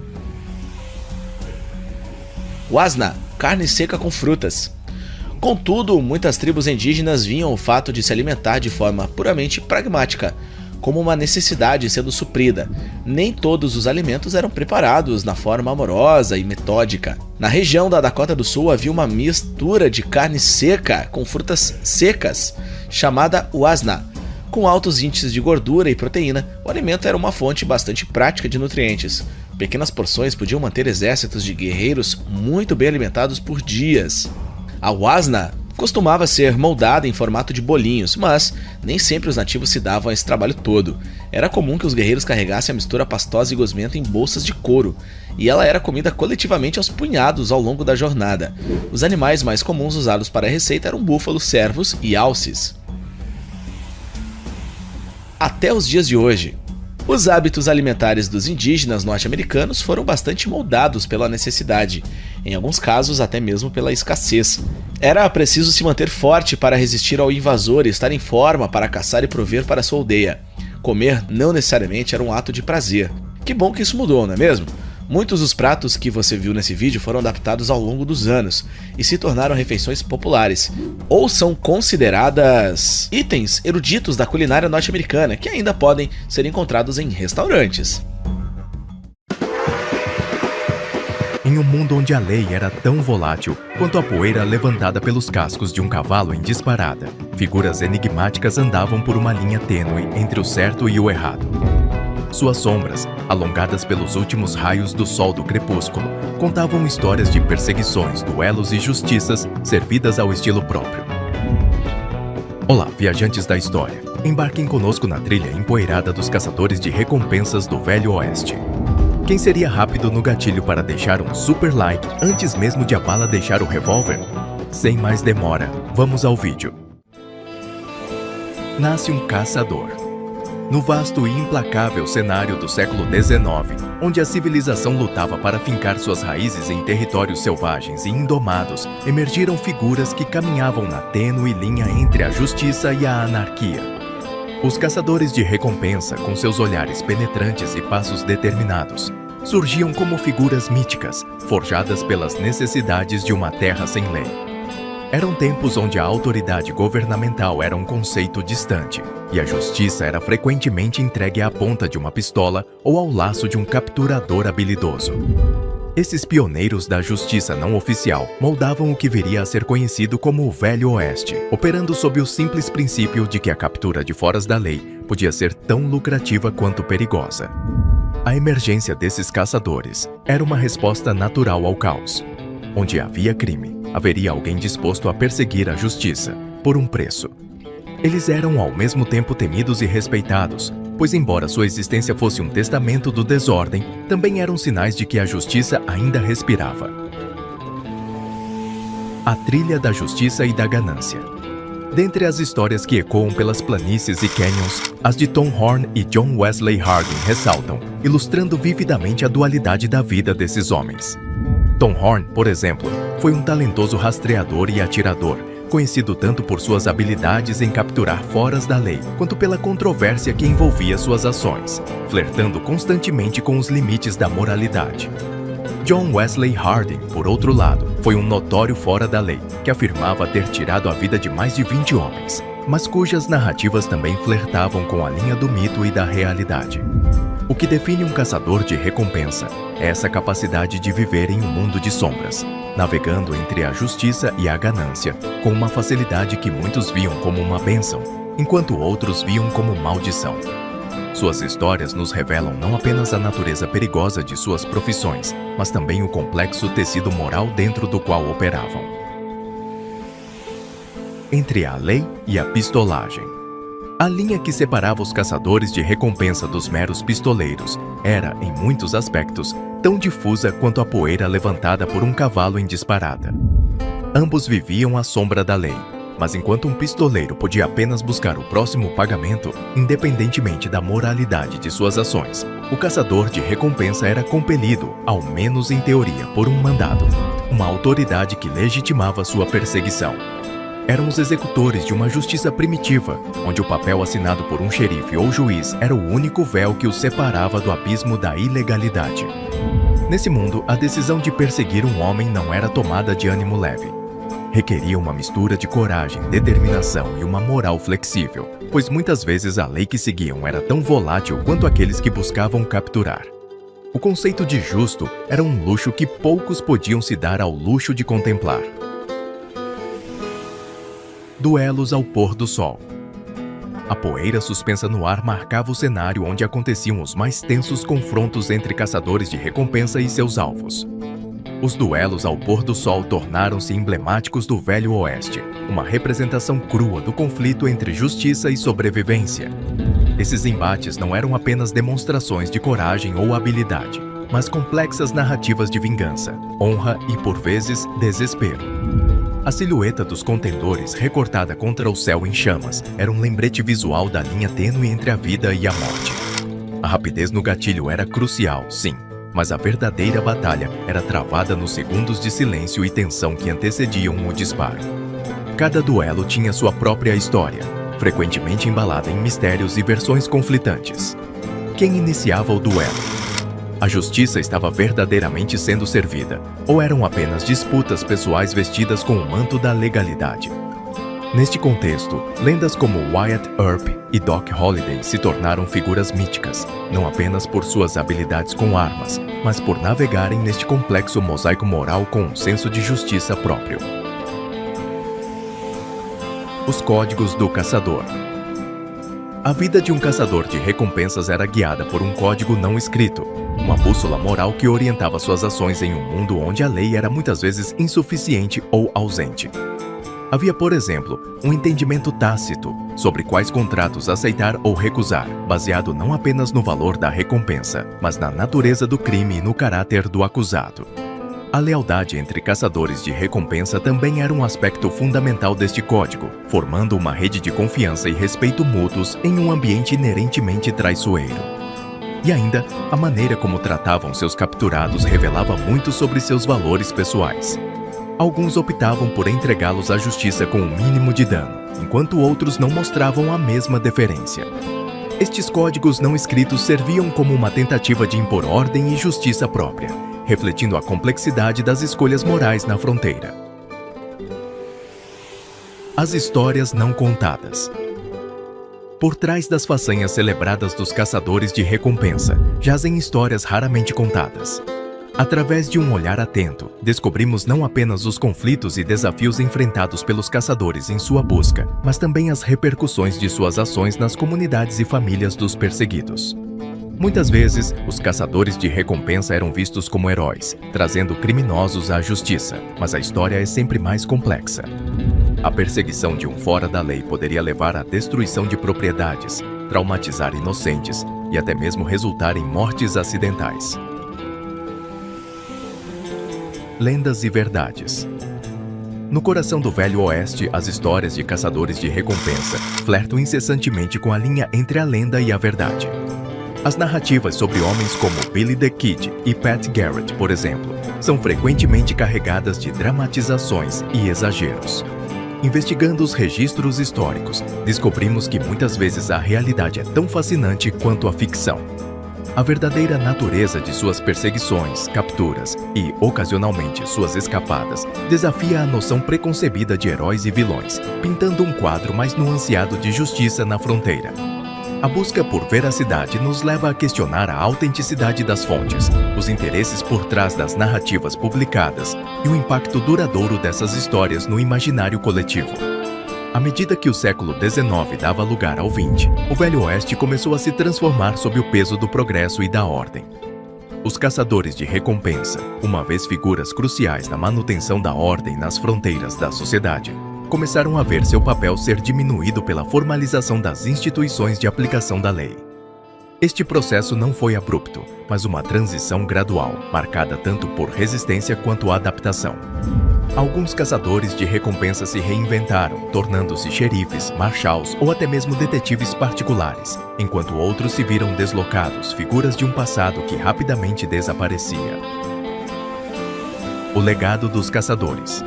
Wasna, carne seca com frutas. Contudo, muitas tribos indígenas viam o fato de se alimentar de forma puramente pragmática, como uma necessidade sendo suprida. Nem todos os alimentos eram preparados na forma amorosa e metódica. Na região da Dakota do Sul havia uma mistura de carne seca com frutas secas, chamada wasna. Com altos índices de gordura e proteína, o alimento era uma fonte bastante prática de nutrientes. Pequenas porções podiam manter exércitos de guerreiros muito bem alimentados por dias. A wasna costumava ser moldada em formato de bolinhos, mas nem sempre os nativos se davam a esse trabalho todo. Era comum que os guerreiros carregassem a mistura pastosa e gosmenta em bolsas de couro, e ela era comida coletivamente aos punhados ao longo da jornada. Os animais mais comuns usados para a receita eram búfalos, cervos e alces. Até os dias de hoje, os hábitos alimentares dos indígenas norte-americanos foram bastante moldados pela necessidade, em alguns casos até mesmo pela escassez. Era preciso se manter forte para resistir ao invasor e estar em forma para caçar e prover para sua aldeia. Comer não necessariamente era um ato de prazer. Que bom que isso mudou, não é mesmo? Muitos dos pratos que você viu nesse vídeo foram adaptados ao longo dos anos e se tornaram refeições populares, ou são consideradas itens eruditos da culinária norte-americana que ainda podem ser encontrados em restaurantes. Em um mundo onde a lei era tão volátil quanto a poeira levantada pelos cascos de um cavalo em disparada, figuras enigmáticas andavam por uma linha tênue entre o certo e o errado. Suas sombras, alongadas pelos últimos raios do sol do crepúsculo, contavam histórias de perseguições, duelos e justiças servidas ao estilo próprio. Olá, viajantes da história. Embarquem conosco na trilha empoeirada dos caçadores de recompensas do Velho Oeste. Quem seria rápido no gatilho para deixar um super like antes mesmo de a bala deixar o revólver? Sem mais demora, vamos ao vídeo. Nasce um caçador. No vasto e implacável cenário do século XIX, onde a civilização lutava para fincar suas raízes em territórios selvagens e indomados, emergiram figuras que caminhavam na tênue linha entre a justiça e a anarquia. Os caçadores de recompensa, com seus olhares penetrantes e passos determinados, surgiam como figuras míticas, forjadas pelas necessidades de uma terra sem lei. Eram tempos onde a autoridade governamental era um conceito distante, e a justiça era frequentemente entregue à ponta de uma pistola ou ao laço de um capturador habilidoso. Esses pioneiros da justiça não oficial moldavam o que viria a ser conhecido como o Velho Oeste, operando sob o simples princípio de que a captura de foras da lei podia ser tão lucrativa quanto perigosa. A emergência desses caçadores era uma resposta natural ao caos. Onde havia crime, haveria alguém disposto a perseguir a justiça, por um preço. Eles eram ao mesmo tempo temidos e respeitados, pois embora sua existência fosse um testamento do desordem, também eram sinais de que a justiça ainda respirava. A trilha da justiça e da ganância. Dentre as histórias que ecoam pelas planícies e canyons, as de Tom Horn e John Wesley Harding ressaltam, ilustrando vividamente a dualidade da vida desses homens. Tom Horn, por exemplo, foi um talentoso rastreador e atirador, conhecido tanto por suas habilidades em capturar foras da lei, quanto pela controvérsia que envolvia suas ações, flertando constantemente com os limites da moralidade. John Wesley Harding, por outro lado, foi um notório fora da lei, que afirmava ter tirado a vida de mais de 20 homens, mas cujas narrativas também flertavam com a linha do mito e da realidade. O que define um caçador de recompensa é essa capacidade de viver em um mundo de sombras, navegando entre a justiça e a ganância, com uma facilidade que muitos viam como uma bênção, enquanto outros viam como maldição. Suas histórias nos revelam não apenas a natureza perigosa de suas profissões, mas também o complexo tecido moral dentro do qual operavam. Entre a lei e a pistolagem. A linha que separava os caçadores de recompensa dos meros pistoleiros era, em muitos aspectos, tão difusa quanto a poeira levantada por um cavalo em disparada. Ambos viviam à sombra da lei, mas enquanto um pistoleiro podia apenas buscar o próximo pagamento, independentemente da moralidade de suas ações, o caçador de recompensa era compelido, ao menos em teoria, por um mandado, uma autoridade que legitimava sua perseguição. Eram os executores de uma justiça primitiva, onde o papel assinado por um xerife ou juiz era o único véu que os separava do abismo da ilegalidade. Nesse mundo, a decisão de perseguir um homem não era tomada de ânimo leve. Requeria uma mistura de coragem, determinação e uma moral flexível, pois muitas vezes a lei que seguiam era tão volátil quanto aqueles que buscavam capturar. O conceito de justo era um luxo que poucos podiam se dar ao luxo de contemplar. Duelos ao pôr do sol. A poeira suspensa no ar marcava o cenário onde aconteciam os mais tensos confrontos entre caçadores de recompensa e seus alvos. Os duelos ao pôr do sol tornaram-se emblemáticos do Velho Oeste, uma representação crua do conflito entre justiça e sobrevivência. Esses embates não eram apenas demonstrações de coragem ou habilidade, mas complexas narrativas de vingança, honra e, por vezes, desespero. A silhueta dos contendores, recortada contra o céu em chamas, era um lembrete visual da linha tênue entre a vida e a morte. A rapidez no gatilho era crucial, sim, mas a verdadeira batalha era travada nos segundos de silêncio e tensão que antecediam o disparo. Cada duelo tinha sua própria história, frequentemente embalada em mistérios e versões conflitantes. Quem iniciava o duelo? A justiça estava verdadeiramente sendo servida, ou eram apenas disputas pessoais vestidas com o manto da legalidade? Neste contexto, lendas como Wyatt Earp e Doc Holliday se tornaram figuras míticas, não apenas por suas habilidades com armas, mas por navegarem neste complexo mosaico moral com um senso de justiça próprio. Os Códigos do Caçador. A vida de um caçador de recompensas era guiada por um código não escrito, uma bússola moral que orientava suas ações em um mundo onde a lei era muitas vezes insuficiente ou ausente. Havia, por exemplo, um entendimento tácito sobre quais contratos aceitar ou recusar, baseado não apenas no valor da recompensa, mas na natureza do crime e no caráter do acusado. A lealdade entre caçadores de recompensa também era um aspecto fundamental deste código, formando uma rede de confiança e respeito mútuos em um ambiente inerentemente traiçoeiro. E ainda, a maneira como tratavam seus capturados revelava muito sobre seus valores pessoais. Alguns optavam por entregá-los à justiça com o mínimo de dano, enquanto outros não mostravam a mesma deferência. Estes códigos não escritos serviam como uma tentativa de impor ordem e justiça própria, refletindo a complexidade das escolhas morais na fronteira. As histórias não contadas. Por trás das façanhas celebradas dos caçadores de recompensa, jazem histórias raramente contadas. Através de um olhar atento, descobrimos não apenas os conflitos e desafios enfrentados pelos caçadores em sua busca, mas também as repercussões de suas ações nas comunidades e famílias dos perseguidos. Muitas vezes, os caçadores de recompensa eram vistos como heróis, trazendo criminosos à justiça, mas a história é sempre mais complexa. A perseguição de um fora da lei poderia levar à destruição de propriedades, traumatizar inocentes e até mesmo resultar em mortes acidentais. Lendas e verdades. No coração do Velho Oeste, as histórias de caçadores de recompensa flertam incessantemente com a linha entre a lenda e a verdade. As narrativas sobre homens como Billy the Kid e Pat Garrett, por exemplo, são frequentemente carregadas de dramatizações e exageros. Investigando os registros históricos, descobrimos que muitas vezes a realidade é tão fascinante quanto a ficção. A verdadeira natureza de suas perseguições, capturas e, ocasionalmente, suas escapadas desafia a noção preconcebida de heróis e vilões, pintando um quadro mais nuanceado de justiça na fronteira. A busca por veracidade nos leva a questionar a autenticidade das fontes, os interesses por trás das narrativas publicadas e o impacto duradouro dessas histórias no imaginário coletivo. À medida que o século XIX dava lugar ao XX, o Velho Oeste começou a se transformar sob o peso do progresso e da ordem. Os caçadores de recompensa, uma vez figuras cruciais na manutenção da ordem nas fronteiras da sociedade, começaram a ver seu papel ser diminuído pela formalização das instituições de aplicação da lei. Este processo não foi abrupto, mas uma transição gradual, marcada tanto por resistência quanto adaptação. Alguns caçadores de recompensa se reinventaram, tornando-se xerifes, marshals ou até mesmo detetives particulares, enquanto outros se viram deslocados, figuras de um passado que rapidamente desaparecia. O legado dos caçadores.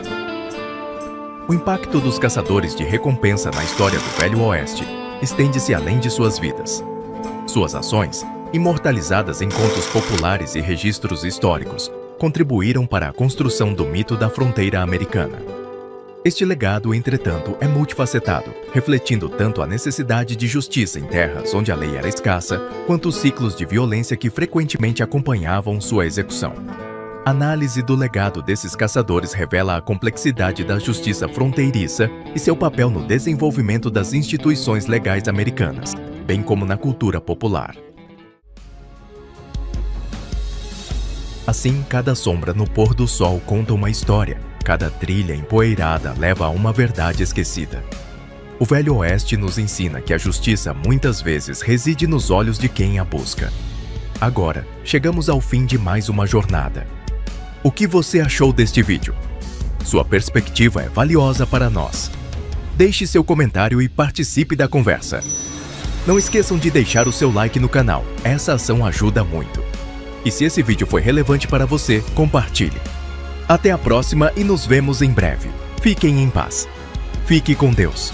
O impacto dos caçadores de recompensa na história do Velho Oeste estende-se além de suas vidas. Suas ações, imortalizadas em contos populares e registros históricos, contribuíram para a construção do mito da fronteira americana. Este legado, entretanto, é multifacetado, refletindo tanto a necessidade de justiça em terras onde a lei era escassa, quanto os ciclos de violência que frequentemente acompanhavam sua execução. A análise do legado desses caçadores revela a complexidade da justiça fronteiriça e seu papel no desenvolvimento das instituições legais americanas, bem como na cultura popular. Assim, cada sombra no pôr do sol conta uma história, cada trilha empoeirada leva a uma verdade esquecida. O Velho Oeste nos ensina que a justiça muitas vezes reside nos olhos de quem a busca. Agora, chegamos ao fim de mais uma jornada. O que você achou deste vídeo? Sua perspectiva é valiosa para nós. Deixe seu comentário e participe da conversa. Não esqueçam de deixar o seu like no canal, essa ação ajuda muito. E se esse vídeo foi relevante para você, compartilhe. Até a próxima e nos vemos em breve. Fiquem em paz. Fique com Deus.